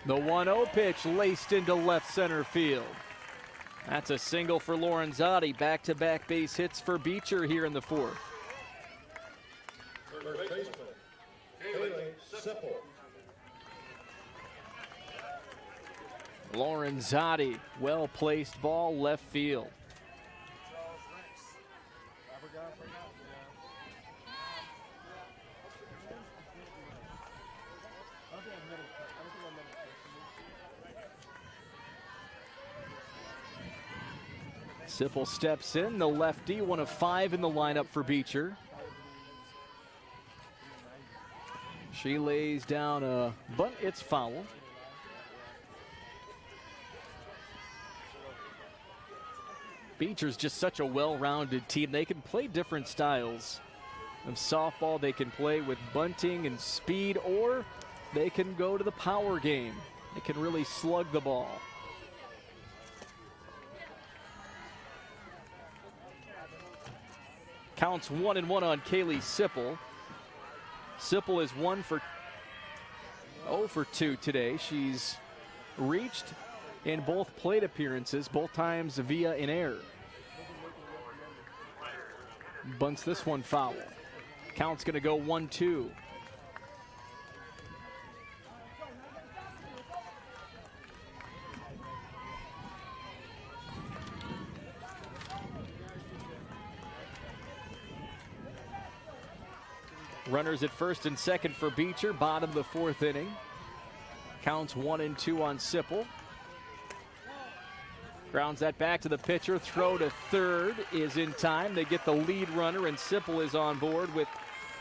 The 1-0 pitch laced into left center field. That's a single for Lorenzotti. Back-to-back base hits for Beecher here in the 4th. First baseman, Haley Sipple. Lorenzotti, well-placed ball left field. Sipple steps in, the lefty, 1 of 5 in the lineup for Beecher. She lays down a bunt, it's foul. Beecher's just such a well-rounded team. They can play different styles of softball. They can play with bunting and speed, or they can go to the power game. They can really slug the ball. Counts 1-1 on Kaylee Sipple. Sipple is 0 for 2 today. She's reached in both plate appearances, both times via an error. Bunts this one foul. Count's going to go 1-2. Runners at first and second for Beecher, bottom of the 4th inning. Counts 1-2 on Sipple. Grounds that back to the pitcher. Throw to third is in time. They get the lead runner, and Sipple is on board with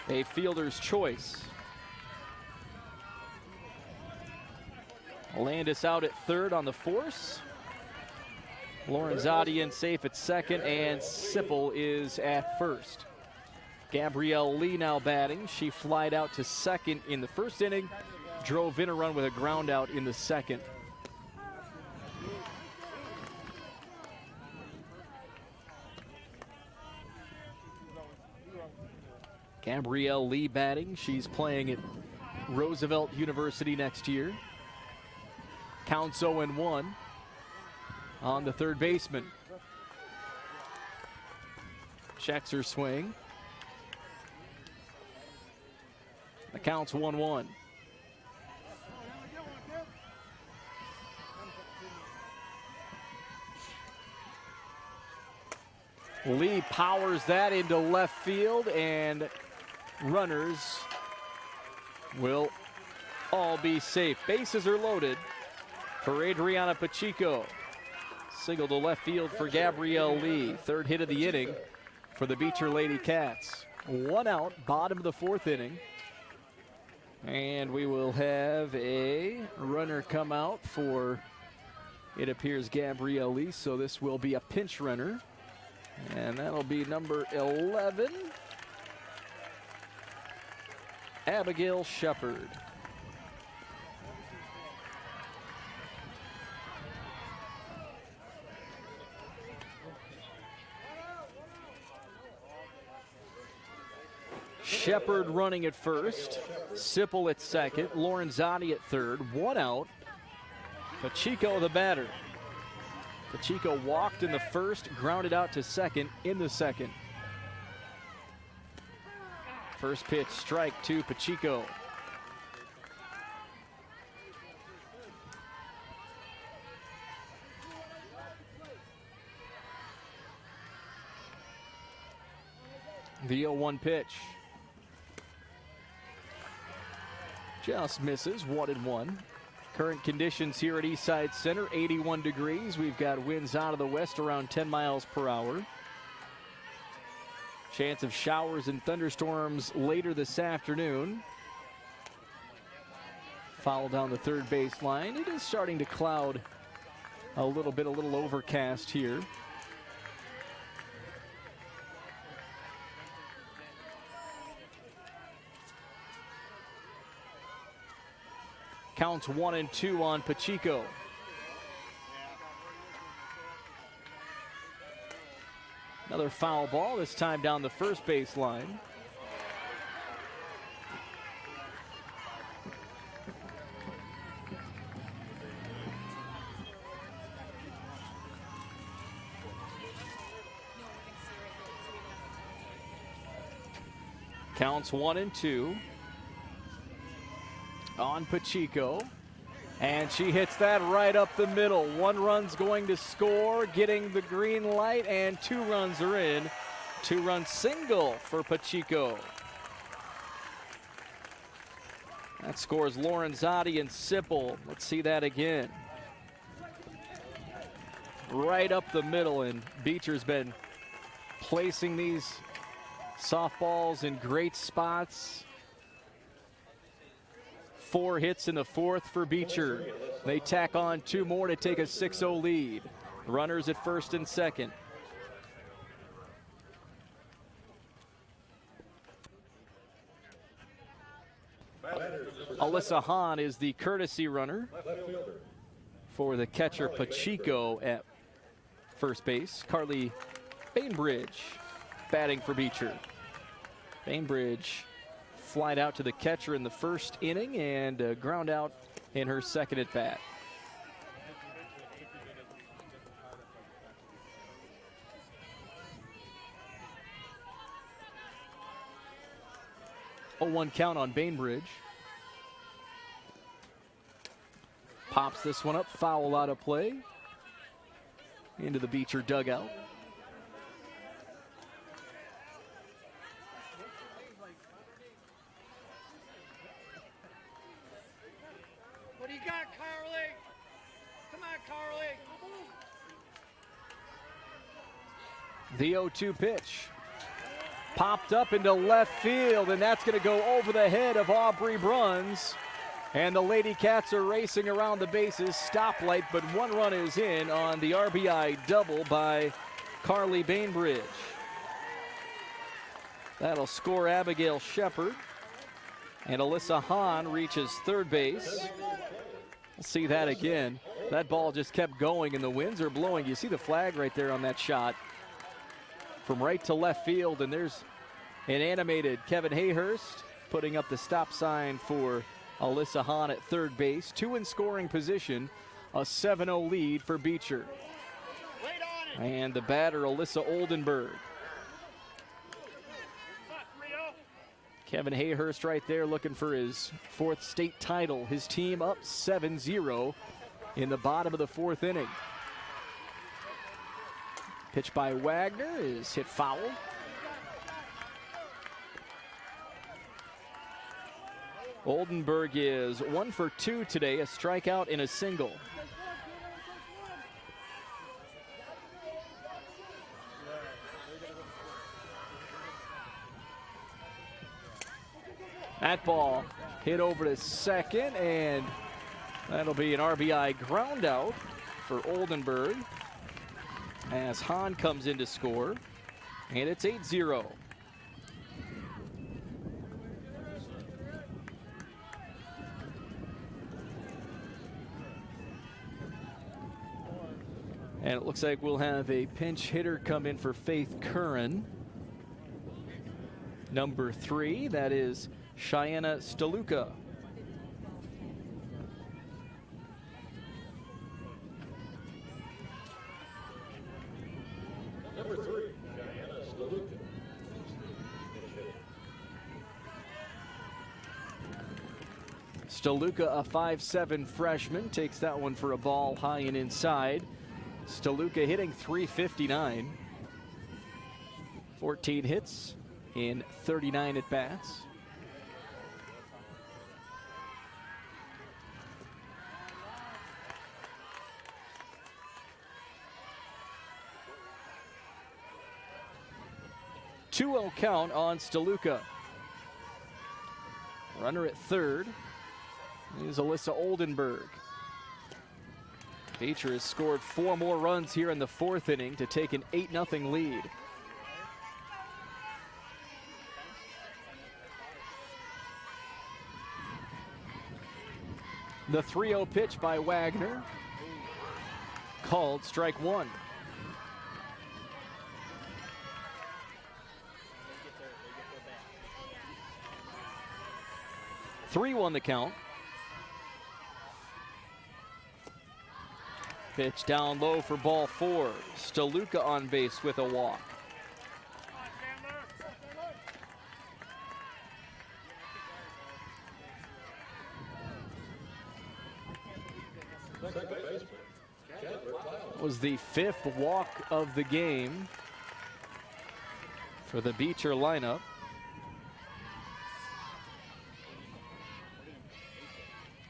a fielder's choice. Landis out at third on the force. Lorenzotti in safe at second, and Sipple is at first. Gabrielle Lee now batting. She flied out to second in the 1st inning, drove in a run with a ground out in the 2nd. Gabrielle Lee batting. She's playing at Roosevelt University next year. Counts 0-1 on the third baseman. Checks her swing. The count's 1-1. Lee powers that into left field, and runners will all be safe. Bases are loaded for Adriana Pacheco. Single to left field for Gabrielle Lee. Third hit of the inning for the Beecher Lady Cats. 1 out, bottom of the fourth inning. And we will have a runner come out for, it appears, Gabrielle Lee. So this will be a pinch runner. And that'll be number 11, Abigail Shepard. Shepard running at first, Sipple at second, Lorenzotti at third, 1 out. Pacheco the batter. Pacheco walked in the first, grounded out to second in the second. First pitch, strike to Pacheco. The 0-1 pitch. Just misses, 1-1. Current conditions here at Eastside Center, 81 degrees. We've got winds out of the west around 10 miles per hour. Chance of showers and thunderstorms later this afternoon. Foul down the third baseline. It is starting to cloud a little overcast here. Counts 1-2 on Pacheco. Another foul ball, this time down the first baseline. Counts 1-2 on Pacheco, and she hits that right up the middle. 1 run's going to score, getting the green light, and 2 runs are in. 2-run single for Pacheco. That scores Lorenzotti and Sipple. Let's see that again. Right up the middle, and Beecher's been placing these softballs in great spots. 4 hits in the fourth for Beecher. They tack on 2 more to take a 6-0 lead. Runners at first and second. Alyssa Hahn is the courtesy runner for the catcher Pacheco at first base. Carly Bainbridge batting for Beecher. Bainbridge flied out to the catcher in the first inning and ground out in her second at bat. A 1 count on Bainbridge. Pops this one up, foul out of play. Into the Beecher dugout. What do you got, Carly? Come on, Carly. The 0-2 pitch. Popped up into left field, and that's going to go over the head of Aubrey Bruns. And the Lady Cats are racing around the bases. Stoplight, but 1 run is in on the RBI double by Carly Bainbridge. That'll score Abigail Shepard. And Alyssa Hahn reaches third base. We'll see that again. That ball just kept going, and the winds are blowing. You see the flag right there on that shot from right to left field, and there's An animated Kevin Hayhurst putting up the stop sign for Alyssa Hahn at third base. 2 in scoring position. A 7-0 lead for Beecher. And the batter, Alyssa Oldenburg. Kevin Hayhurst right there looking for his 4th state title. His team up 7-0 in the bottom of the 4th inning. Pitch by Wagner is hit foul. Oldenburg is 1 for 2 today, a strikeout and a single. That ball hit over to second, and that'll be an RBI ground out for Oldenburg as Hahn comes in to score, and it's 8-0. And it looks like we'll have a pinch hitter come in for Faith Curran. Number 3, that is Cheyenne Staluka. Number 3, Cheyenne Staluka. Staluka, a 5'7" freshman, takes that one for a ball high and inside. Staluka hitting .359. 14 hits in 39 at-bats. Two-0 count on Staluka. Runner at third is Alyssa Oldenburg. Beecher has scored 4 more runs here in the 4th inning to take an 8-0 lead. The 3-0 pitch by Wagner. Called strike 1. Three-1 the count. Pitch down low for ball 4. Staluka on base with a walk. Was the 5th walk of the game for the Beecher lineup.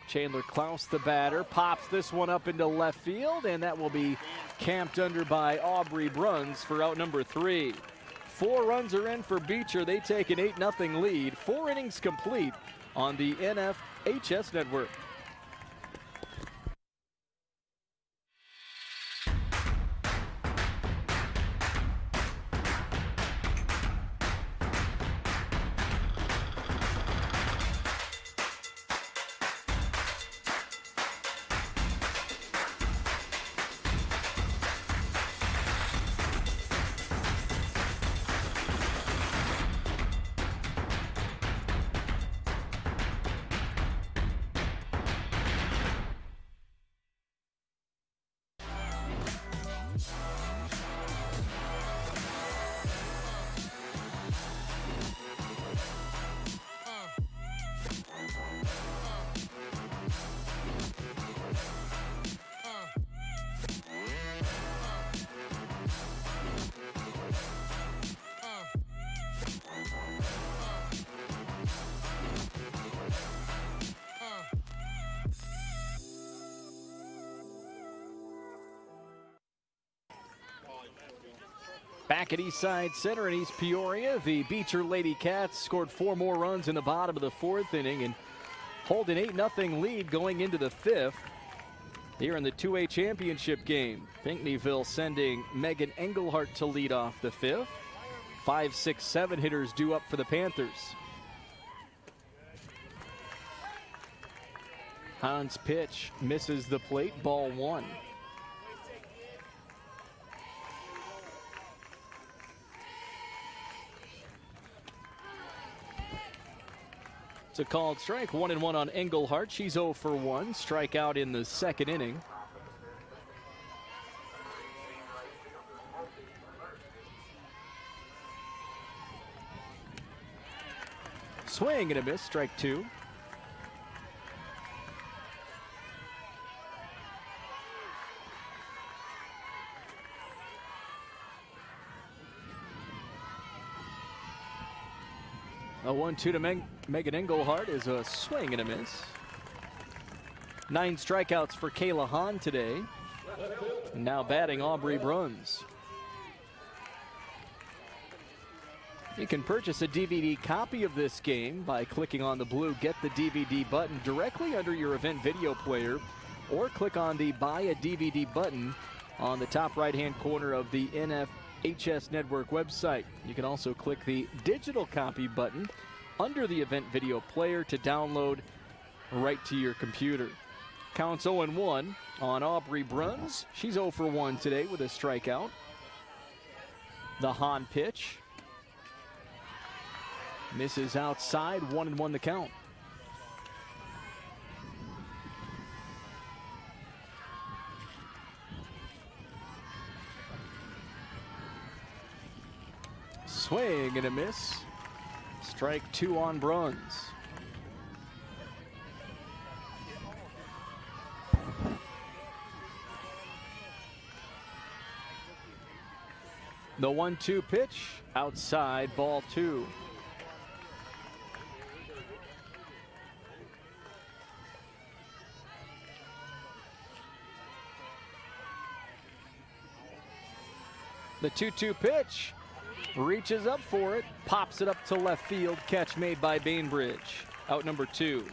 Chandler Klaus, the batter, pops this one up into left field, and that will be camped under by Aubrey Bruns for out number 3. 4 runs are in for Beecher. They take an 8-0 lead. 4 innings complete on the NFHS network. Back at Eastside Center in East Peoria, the Beecher Lady Cats scored 4 more runs in the bottom of the 4th inning and hold an 8-0 lead going into the 5th. Here in the 2A championship game, Pinckneyville sending Megan Engelhart to lead off the 5th. 5, 6, 7 hitters due up for the Panthers. Hahn's pitch misses the plate, ball 1. It's a called strike. 1-1 on Engelhardt. She's 0 for 1. Strikeout in the second inning. Swing and a miss. Strike 2. A 1-2 to Megan Engelhardt is a swing and a miss. 9 strikeouts for Kayla Hahn today. Now batting Aubrey Bruns. You can purchase a DVD copy of this game by clicking on the blue Get the DVD button directly under your event video player, or click on the Buy a DVD button on the top right-hand corner of the IHSA Network website. You can also click the digital copy button under the event video player to download right to your computer. Counts 0-1 on Aubrey Bruns. She's 0 for 1 today with a strikeout. The Hahn pitch. Misses outside. 1-1 the count. Swing and a miss. Strike 2 on Bruns. The 1-2 pitch outside, ball 2. The 2-2 pitch. Reaches up for it, pops it up to left field. Catch made by Bainbridge. Out number 2.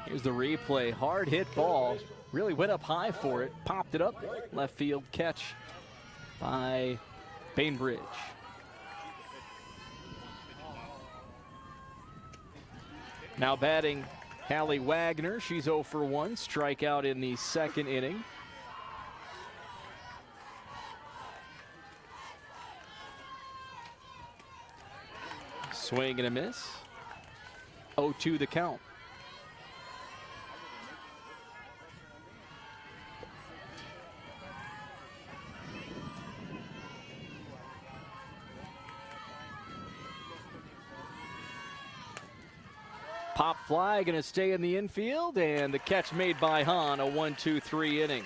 Here's the replay. Hard hit ball. Really went up high for it. Popped it up. Left field catch by Bainbridge. Now batting Hallie Wagner. She's 0 for 1. Strikeout in the second inning. Swing and a miss. 0-2 the count. Pop fly, going to stay in the infield, and the catch made by Hahn, a 1-2-3 inning.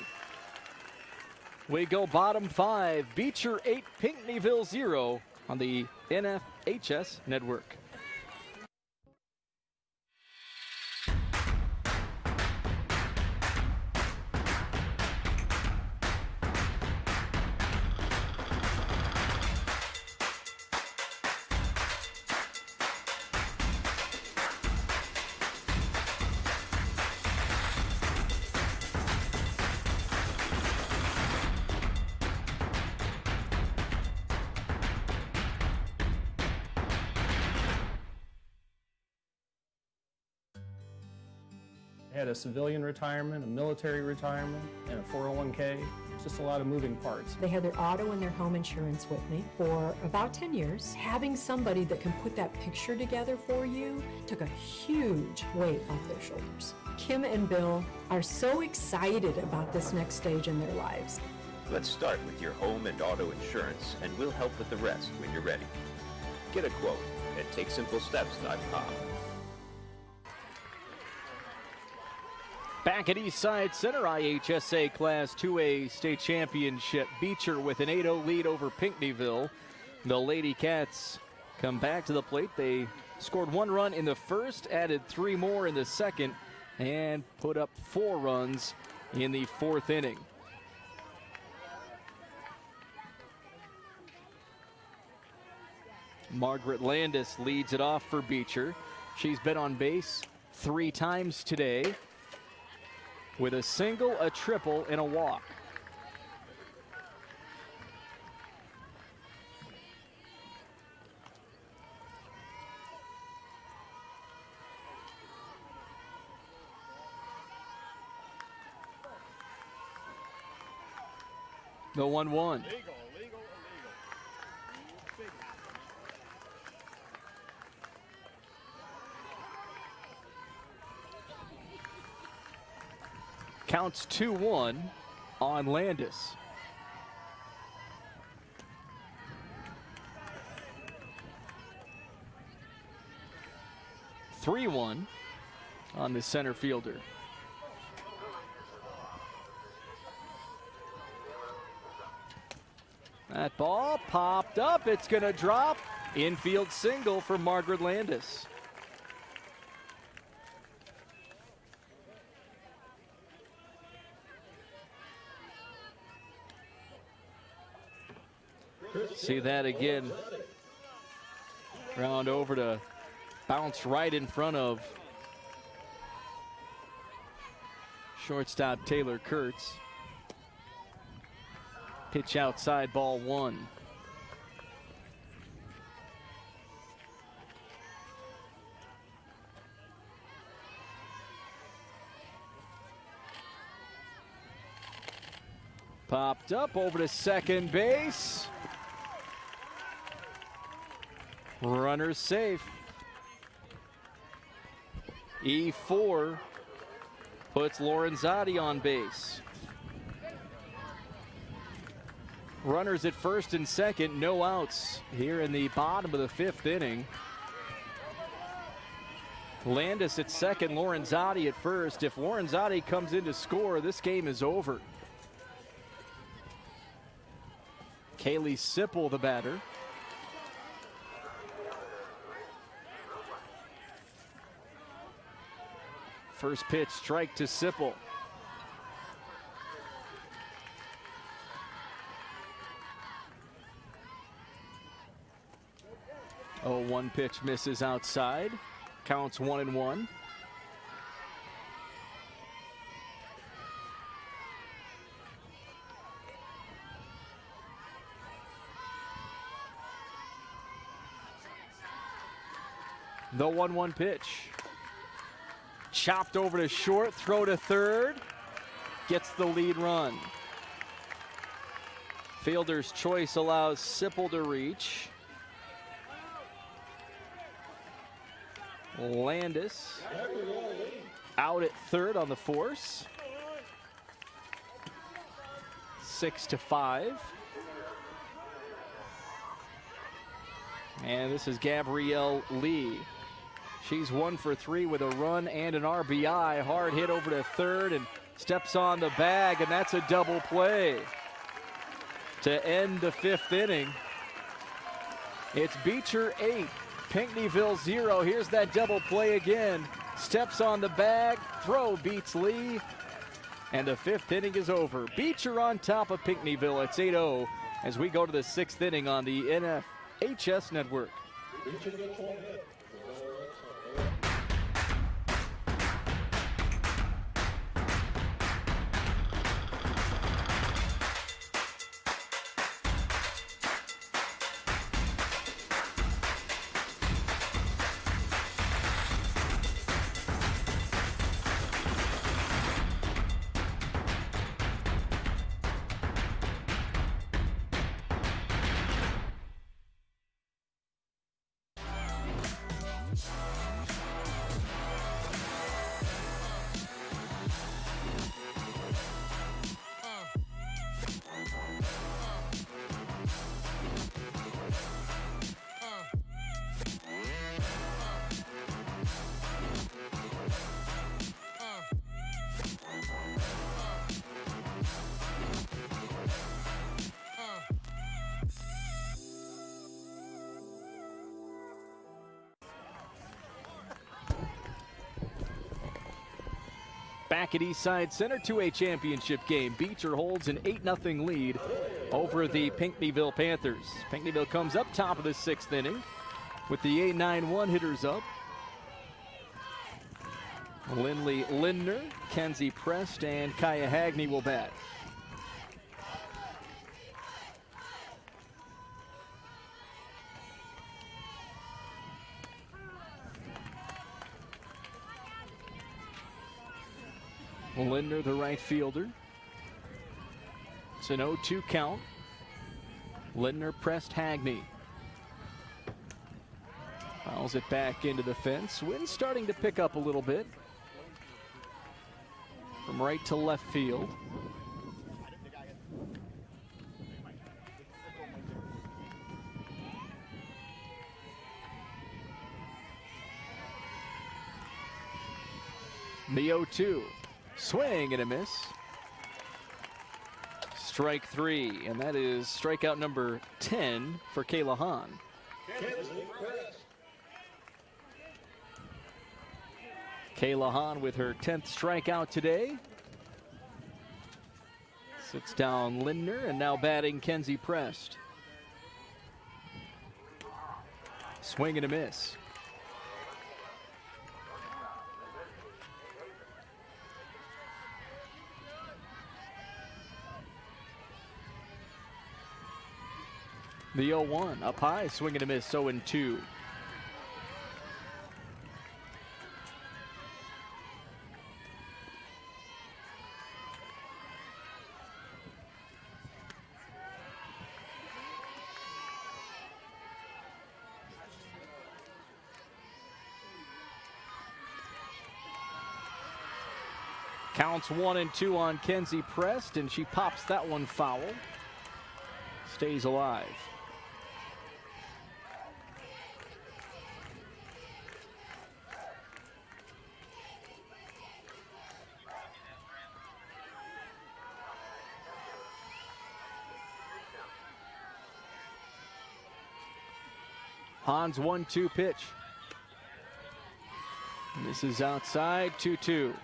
We go bottom 5, Beecher 8, Pinckneyville 0 on the IHSA Network. I had a civilian retirement, a military retirement, and a 401k. It's just a lot of moving parts. They had their auto and their home insurance with me for about 10 years. Having somebody that can put that picture together for you took a huge weight off their shoulders. Kim and Bill are so excited about this next stage in their lives. Let's start with your home and auto insurance, and we'll help with the rest when you're ready. Get a quote at TakeSimpleSteps.com. Back at Eastside Center, IHSA Class 2A State Championship. Beecher with an 8-0 lead over Pinckneyville. The Lady Cats come back to the plate. They scored 1 run in the first, added 3 more in the second, and put up 4 runs in the 4th inning. Margaret Landis leads it off for Beecher. She's been on base 3 times today, with a single, a triple, and a walk. The 1-1. Counts 2-1 on Landis. (3-1) on the center fielder. That ball popped up. It's going to drop. Infield single for Margaret Landis. See that again. Round over to bounce right in front of shortstop Taylor Kurtz. Pitch outside, ball one. Popped up over to second base. Runner safe. E4 puts Lorenzotti on base. Runners at first and second, no outs here in the bottom of the fifth inning. Landis at second, Lorenzotti at first. If Lorenzotti comes in to score, this game is over. Kaylee Sipple, the batter. First pitch, strike to Sipple. Oh, one pitch misses outside. Counts 1-1. The 1-1 pitch. Chopped over to short, throw to third. Gets the lead run. Fielder's choice allows Sipple to reach. Landis out at third on the force. 6-5. And this is Gabrielle Lee. She's 1 for 3 with a run and an RBI. Hard hit over to third and steps on the bag, and that's a double play to end the fifth inning. It's Beecher 8, Pinckneyville 0. Here's that double play again. Steps on the bag, throw beats Lee, and the fifth inning is over. Beecher on top of Pinckneyville. It's 8-0 as we go to the sixth inning on the IHSA network. Back at Eastside Center to a championship game. Beecher holds an 8-0 lead over the Pinckneyville Panthers. Pinckneyville comes up top of the sixth inning with the 8-9-1 hitters up. Lindley Lindner, Kenzie Prest, and Kaya Hagney will bat. Lindner, the right fielder. It's an 0-2 count. Lindner, Prest, Hagney. Fouls it back into the fence. Wind starting to pick up a little bit. from right to left field. The 0-2. Swing and a miss. Strike 3, and that is strikeout number 10 for Kayla Hahn. Kayla Hahn with her 10th strikeout today. Sits down Lindner, and now batting Kenzie Prest. Swing and a miss. The 0-1 up high, swing and a miss, 0-2. Counts 1-2 on Kenzie Prest, and she pops that one foul. Stays alive. Hahn's 1-2 pitch. And this is outside, 2-2.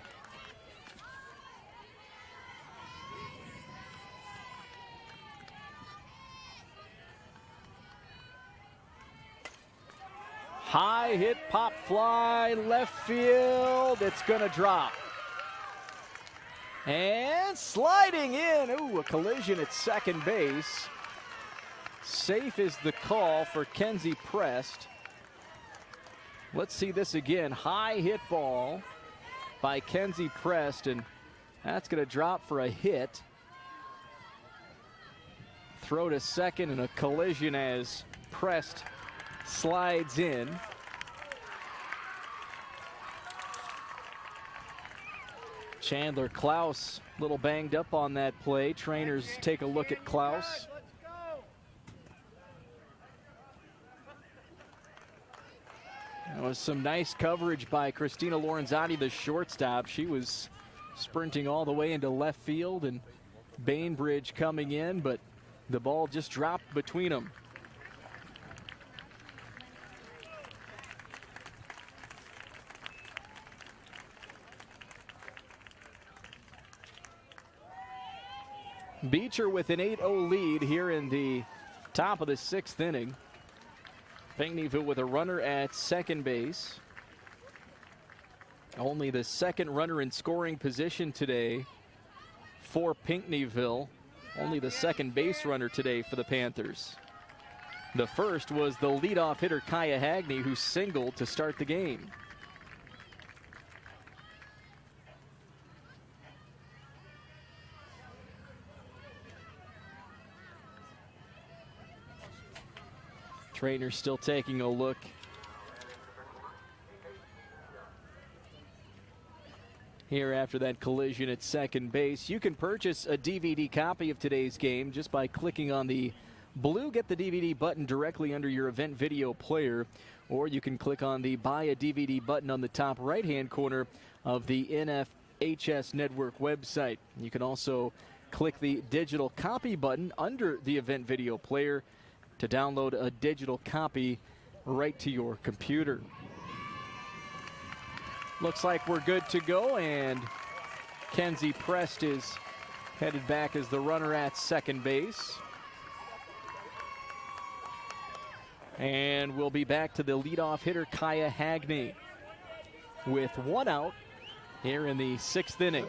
High hit, pop fly, left field. It's going to drop. And sliding in. Ooh, a collision at second base. Safe is the call for Kenzie Prest. Let's see this again. High hit ball by Kenzie Prest, and that's going to drop for a hit. Throw to second and a collision as Prest slides in. Chandler Klaus a little banged up on that play. Trainers take a look at Klaus. That was some nice coverage by Christina Lorenzati, the shortstop. She was sprinting all the way into left field, and Bainbridge coming in, but the ball just dropped between them. Beecher with an 8-0 lead here in the top of the 6th inning. Pinckneyville with a runner at second base. Only the second runner in scoring position today for Pinckneyville. Only the second base runner today for the Panthers. The first was the leadoff hitter Kaya Hagney, who singled to start the game. Trainer still taking a look. Here after that collision at second base. You can purchase a DVD copy of today's game just by clicking on the blue Get the DVD button directly under your event video player, or you can click on the Buy a DVD button on the top right-hand corner of the NFHS Network website. You can also click the digital copy button under the event video player to download a digital copy right to your computer. Looks like we're good to go, and Kenzie Prest is headed back as the runner at second base. And we'll be back to the leadoff hitter Kaya Hagney with one out here in the 6th inning.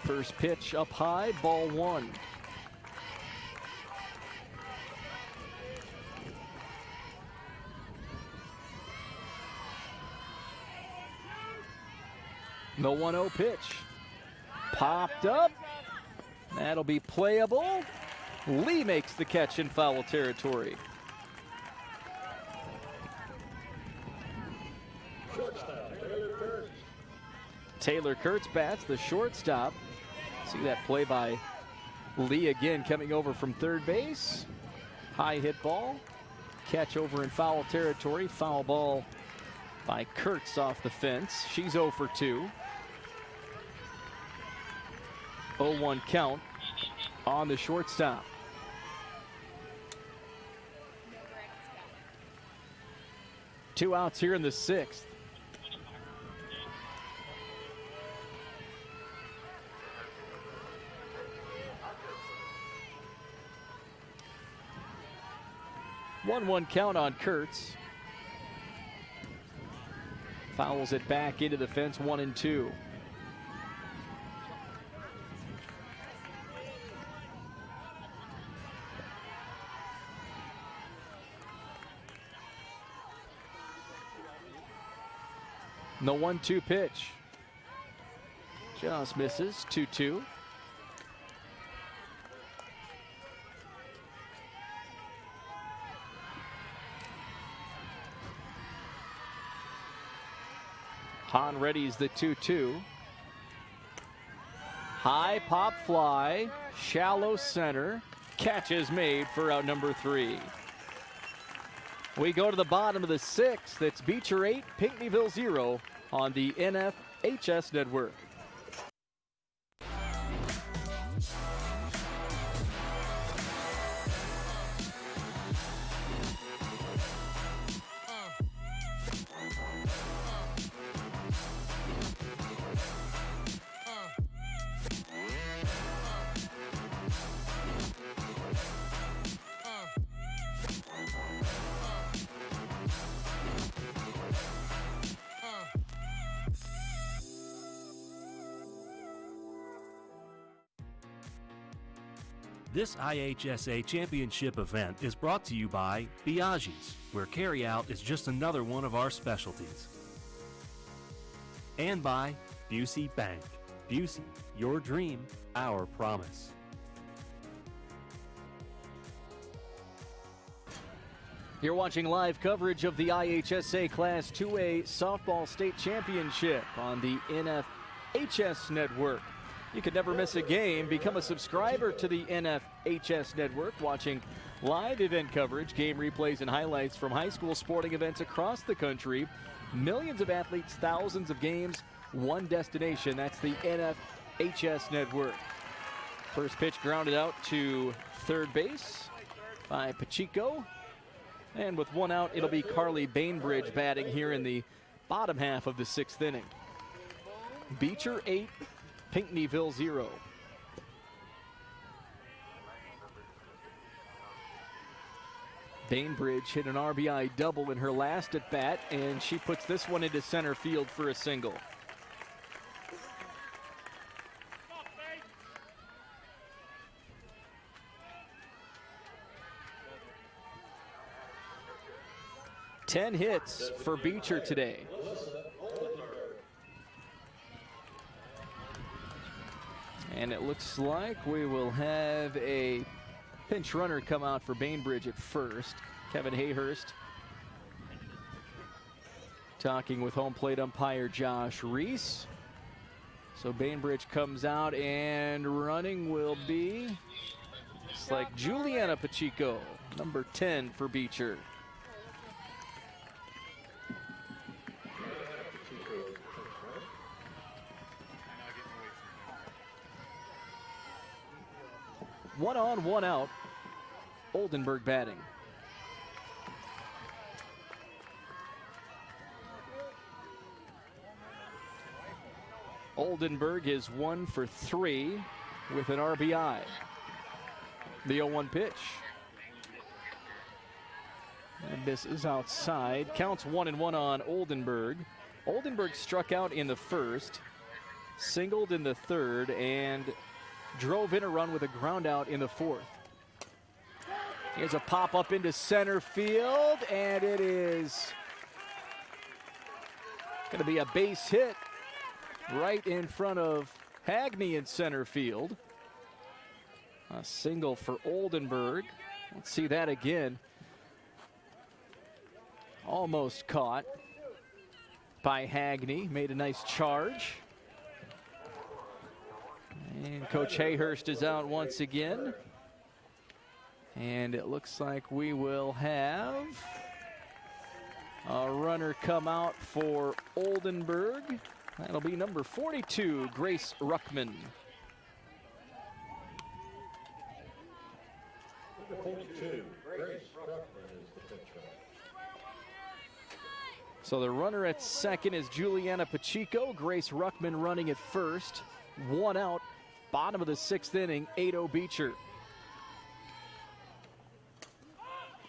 First pitch up high, ball 1. The 1-0 pitch. Popped up. That'll be playable. Lee makes the catch in foul territory. Taylor Kurtz bats, the shortstop. See that play by Lee again coming over from third base. High hit ball. Catch over in foul territory. Foul ball by Kurtz off the fence. She's 0 for 2. 0-1 count on the shortstop. Two outs here in the 6th. One count on Kurtz. Fouls it back into the fence, 1-2. The 1-2 pitch. Just misses, 2-2. Hahn readies the 2-2. High pop fly, shallow center. Catch is made for out number 3. We go to the bottom of the 6th. It's Beecher 8, Pinckneyville 0 on the NFHS network. This IHSA championship event is brought to you by Biaggi's, where carryout is just another one of our specialties. And by Busey Bank. Busey, your dream, our promise. You're watching live coverage of the IHSA Class 2A Softball State Championship on the NFHS network. You can never miss a game. Become a subscriber to the NFHS network, watching live event coverage, game replays, and highlights from high school sporting events across the country. Millions of athletes, thousands of games, one destination. That's the NFHS network. First pitch grounded out to third base by Pacheco. And with one out, it'll be Carly Bainbridge batting here in the bottom half of the 6th inning. Beecher 8, Pinckneyville 0. Bainbridge hit an RBI double in her last at bat, and she puts this one into center field for a single. Ten hits for Beecher today. And it looks like we will have a pinch runner come out for Bainbridge at first. Kevin Hayhurst talking with home plate umpire Josh Reese. So Bainbridge comes out, and running will be, looks like Juliana Pacheco, number 10 for Beecher. One on, one out. Oldenburg batting. Oldenburg is 1 for 3 with an RBI. The 0-1 pitch. And this is outside. Counts 1-1 on Oldenburg. Oldenburg struck out in the first, singled in the third, and drove in a run with a ground out in the fourth. Here's a pop up into center field, and it is going to be a base hit right in front of Hagney in center field. A single for Oldenburg. Let's see that again. Almost caught. by Hagney. Made a nice charge. And Coach Hayhurst is out once again. And it looks like we will have a runner come out for Oldenburg. That'll be number 42, Grace Ruckman. Number 42, Grace Ruckman is the pitcher. So the runner at second is Juliana Pacheco. Grace Ruckman running at first. 1 out, bottom of the 6th inning, 8-0 Beecher.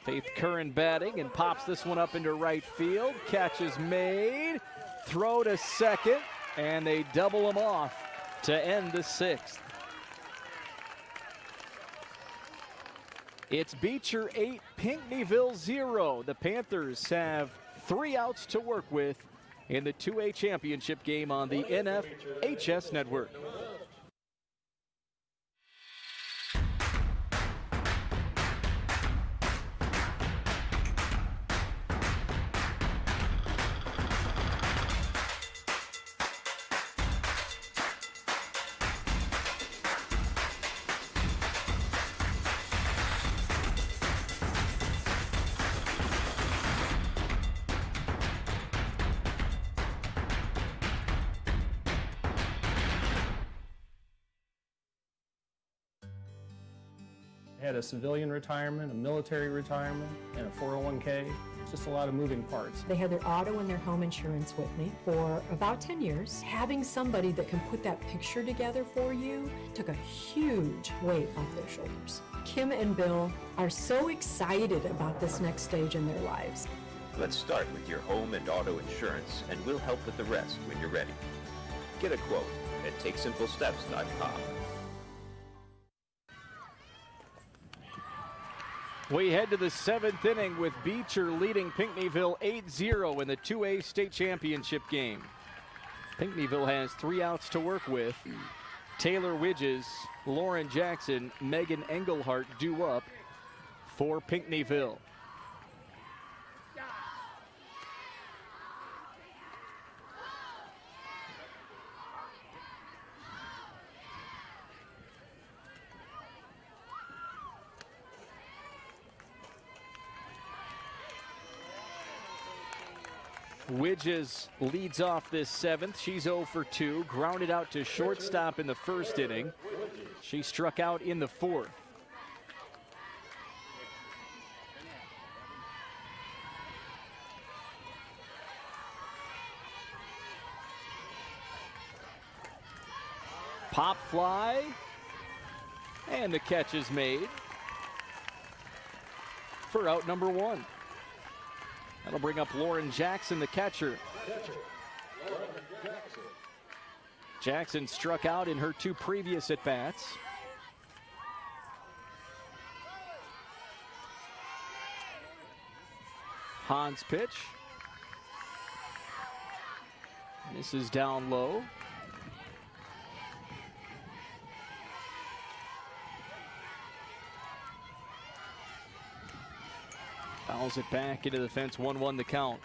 Faith Curran batting and pops this one up into right field. Catch is made. Throw to second, and they double him off to end the 6th. It's Beecher 8, Pinckneyville 0. The Panthers have 3 outs to work with in the 2A championship game on the NFHS network. I had a civilian retirement, a military retirement, and a 401k. It's just a lot of moving parts. They had their auto and their home insurance with me for about 10 years. Having somebody that can put that picture together for you took a huge weight off their shoulders. Kim and Bill are so excited about this next stage in their lives. Let's start with your home and auto insurance, and we'll help with the rest when you're ready. Get a quote at TakeSimpleSteps.com. We head to the 7th inning with Beecher leading Pinckneyville 8-0 in the 2A state championship game. Pinckneyville has 3 outs to work with. Taylor Widges, Lauren Jackson, Megan Engelhart due up for Pinckneyville. Widges leads off this 7th. She's 0 for 2. Grounded out to shortstop in the 1st inning. She struck out in the 4th. Pop fly. And the catch is made for out number 1. That'll bring up Lauren Jackson, the catcher. Jackson struck out in her 2 previous at-bats. Hahn's pitch. This is down low. Fouls it back into the fence, 1-1 the count.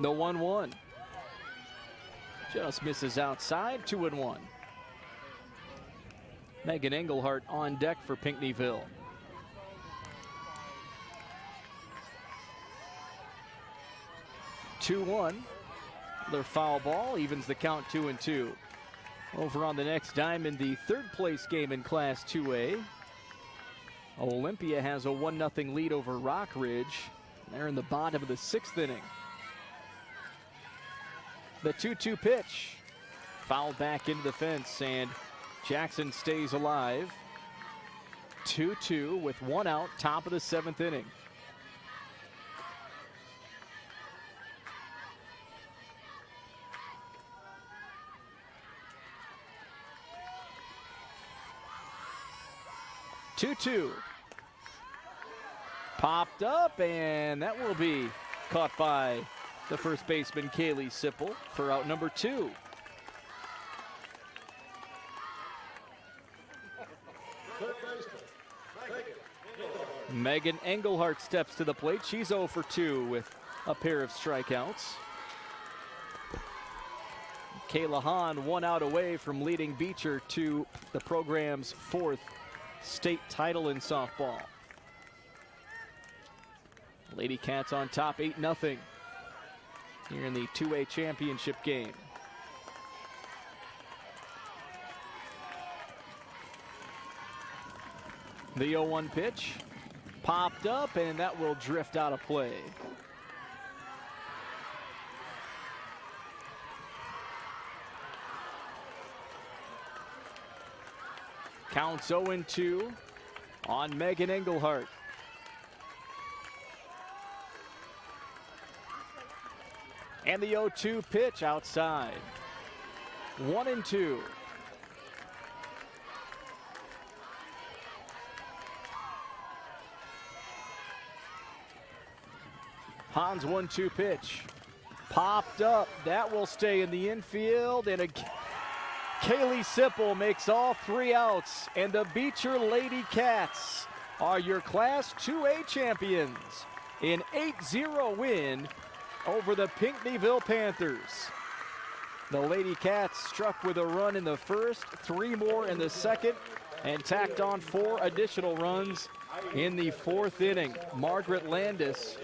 The 1-1. Just misses outside, 2-1. Megan Engelhart on deck for Pinckneyville. Their foul ball evens the count 2-2. Over on the next diamond, the 3rd place game in Class 2A. Olympia has a 1-0 lead over Rock Ridge. They're in the bottom of the 6th inning. The 2-2 pitch. Fouled back into the fence, and Jackson stays alive. 2-2 with 1 out, top of the 7th inning. Two-two. Popped up, and that will be caught by the first baseman, Kaylee Sipple, for out number 2. Megan Engelhardt steps to the plate. She's 0 for 2 with a pair of strikeouts. Kayla Hahn 1 out away from leading Beecher to the program's 4th state title in softball. Lady Cats on top 8-0 here in the 2A championship game. The 0-1 pitch popped up, and that will drift out of play. Counts 0-2 on Megan Engelhardt. And the 0-2 pitch outside. 1-2. Hahn's 1-2 pitch popped up. That will stay in the infield, and Kaylee Sipple makes all 3 outs, and the Beecher Lady Cats are your Class 2A champions. An 8-0 win over the Pinckneyville Panthers. The Lady Cats struck with a run in the first, 3 more in the second, and tacked on 4 additional runs in the 4th inning. Margaret Landis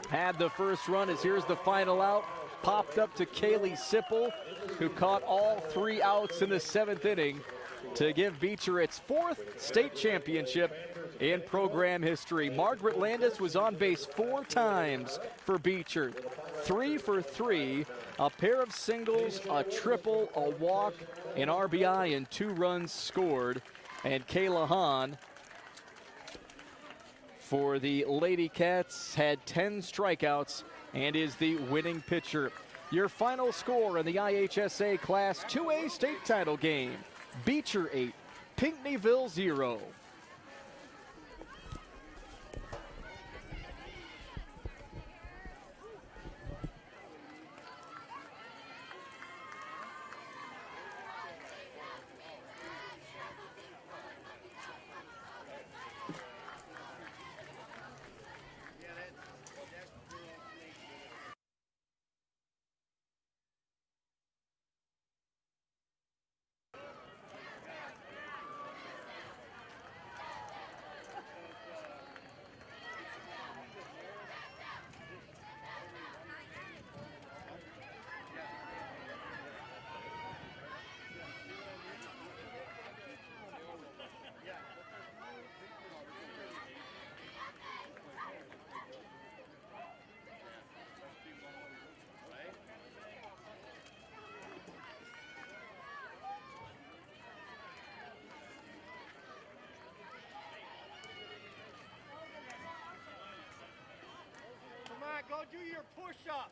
had the first run as here's the final out. Popped up to Kaylee Sipple, who caught all 3 outs in the 7th inning to give Beecher its 4th state championship in program history. Margaret Landis was on base 4 times for Beecher. 3 for 3, a pair of singles, a triple, a walk, an RBI, and 2 runs scored. And Kayla Hahn for the Lady Cats had 10 strikeouts and is the winning pitcher. Your final score in the IHSA Class 2A state title game: Beecher 8, Pinckneyville 0. Go do your push-ups.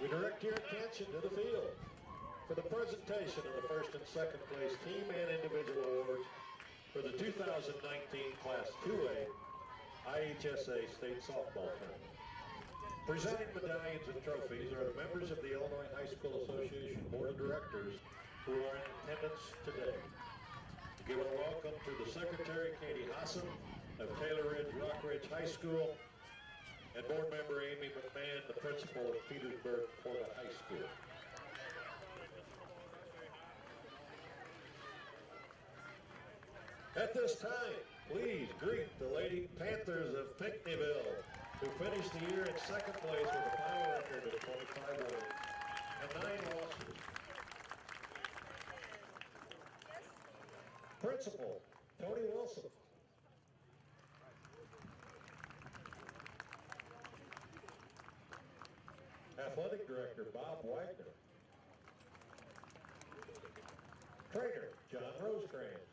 We direct your attention to the field for the presentation of the first and second place team and individual awards for the 2019 Class 2A IHSA State Softball Tournament. Presenting medallions and trophies are the members of the Illinois High School Association Board of Directors who are in attendance today. Give a welcome to the Secretary, Katie Hassan of Taylor Ridge Rock Ridge High School, and board member Amy McMahon, the principal of Petersburg Porta High School. At this time, please greet the Lady Panthers of Pinckneyville, who finished the year in second place with a final record of 25 wins and 9 losses. Principal, Tony Wilson. Athletic Director, Bob Wagner. Trainer, John Rosecrans.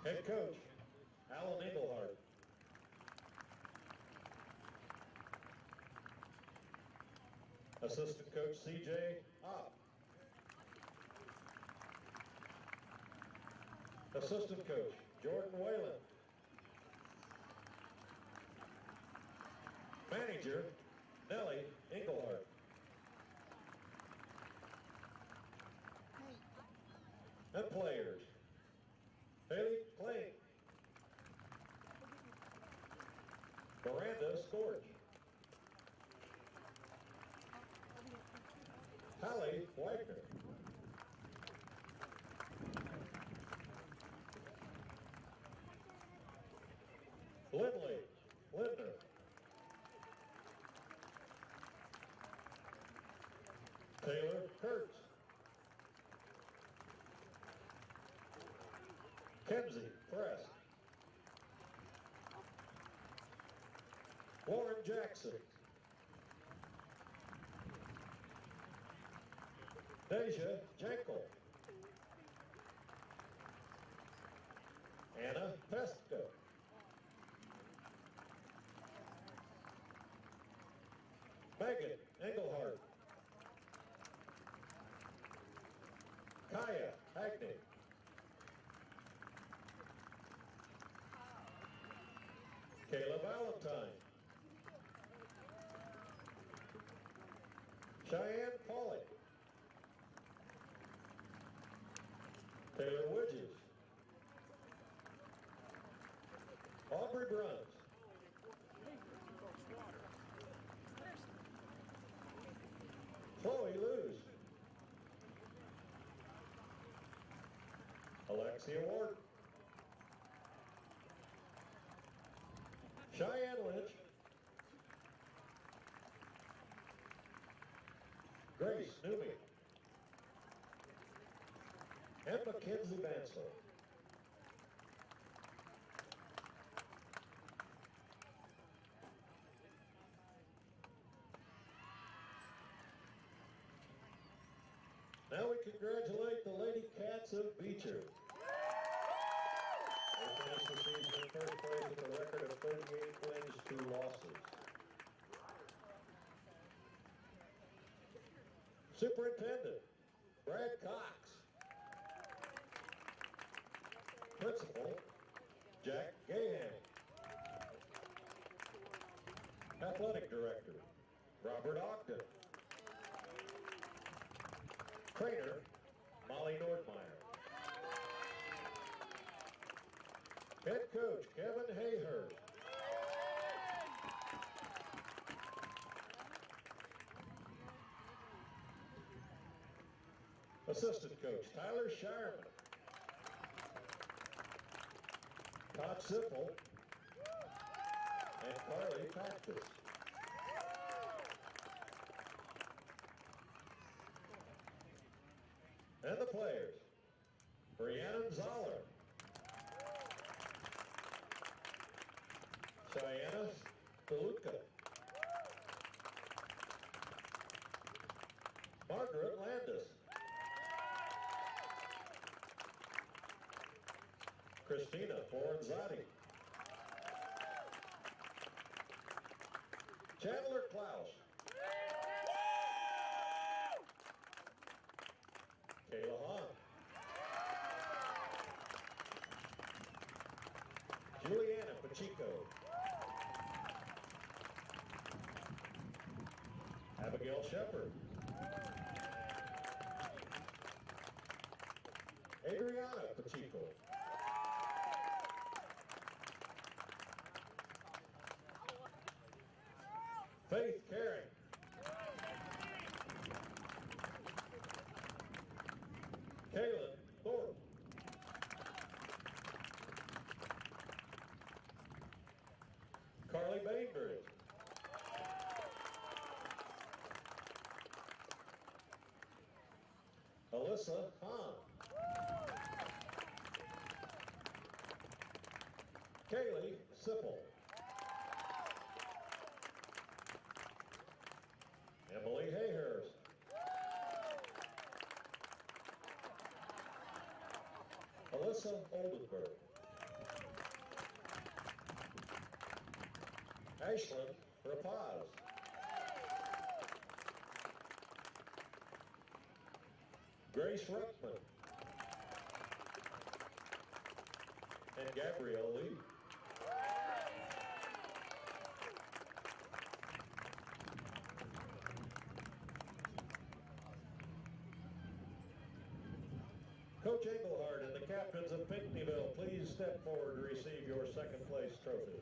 Head coach, Alan Engelhardt. Assistant coach, C.J. Opp. Assistant coach, Jordan Whalen. Manager, Nellie Engelhardt. And players, Haley Kling, Miranda Scorch, Hallie Wagner, Lindley Lindner, Taylor Kurtz, Kenzie Press, Warren Jackson, Deja Jankel, Anna Pestka, Megan Engelhardt, Kaya Hagney, Kayla Valentine, Cheyenne Pauly, Taylor Widges, Aubrey Bruns, Chloe Luz, Alexia Ward, Cheyenne Lynch, Grace Newby, and Mackenzie Mansell. Now we congratulate the Lady Cats of Beecher. They finished the season in first place with a record of 38 wins, 2 losses. Superintendent, Brad Cox. Principal, Jack Gahan. Athletic Director, Robert Ogden. Trainer, Molly Nordmeyer. Head coach, Kevin Hayhurst. Assistant coach, Tyler Shireman. Todd Sippel and Carly Pactus. And the players, Brianna Zoller, Cheyenne Deluca, Margaret Landis, Christina Foranzati, Chandler Klaus, Kayla Hahn, Juliana Pacheco, Abigail Shepard, Pacheco. Faith Caring. Kaylin Thorpe. Carly Bainbridge. Alyssa Hahn. Kaylee Sipple. Emily Hayhurst. Alyssa Oldenburg. Ashlyn Rapaz. Grace Ruckman. And Gabrielle Lee. Coach Engelhardt and the captains of Pinckneyville, please step forward to receive your second place trophy.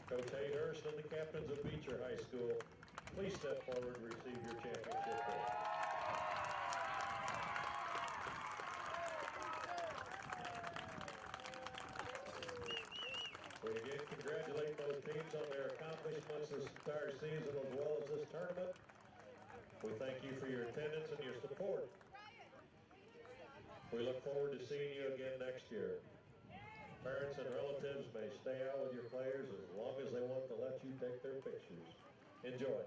Coach Hayhurst and the captains of Beecher High School, please step forward and receive your championship trophy. We again congratulate those teams on their accomplishments this entire season as well as this tournament. We thank you for your attendance and your support. We look forward to seeing you again next year. Parents and relatives may stay out with your players as long as they want to let you take their pictures. Enjoy.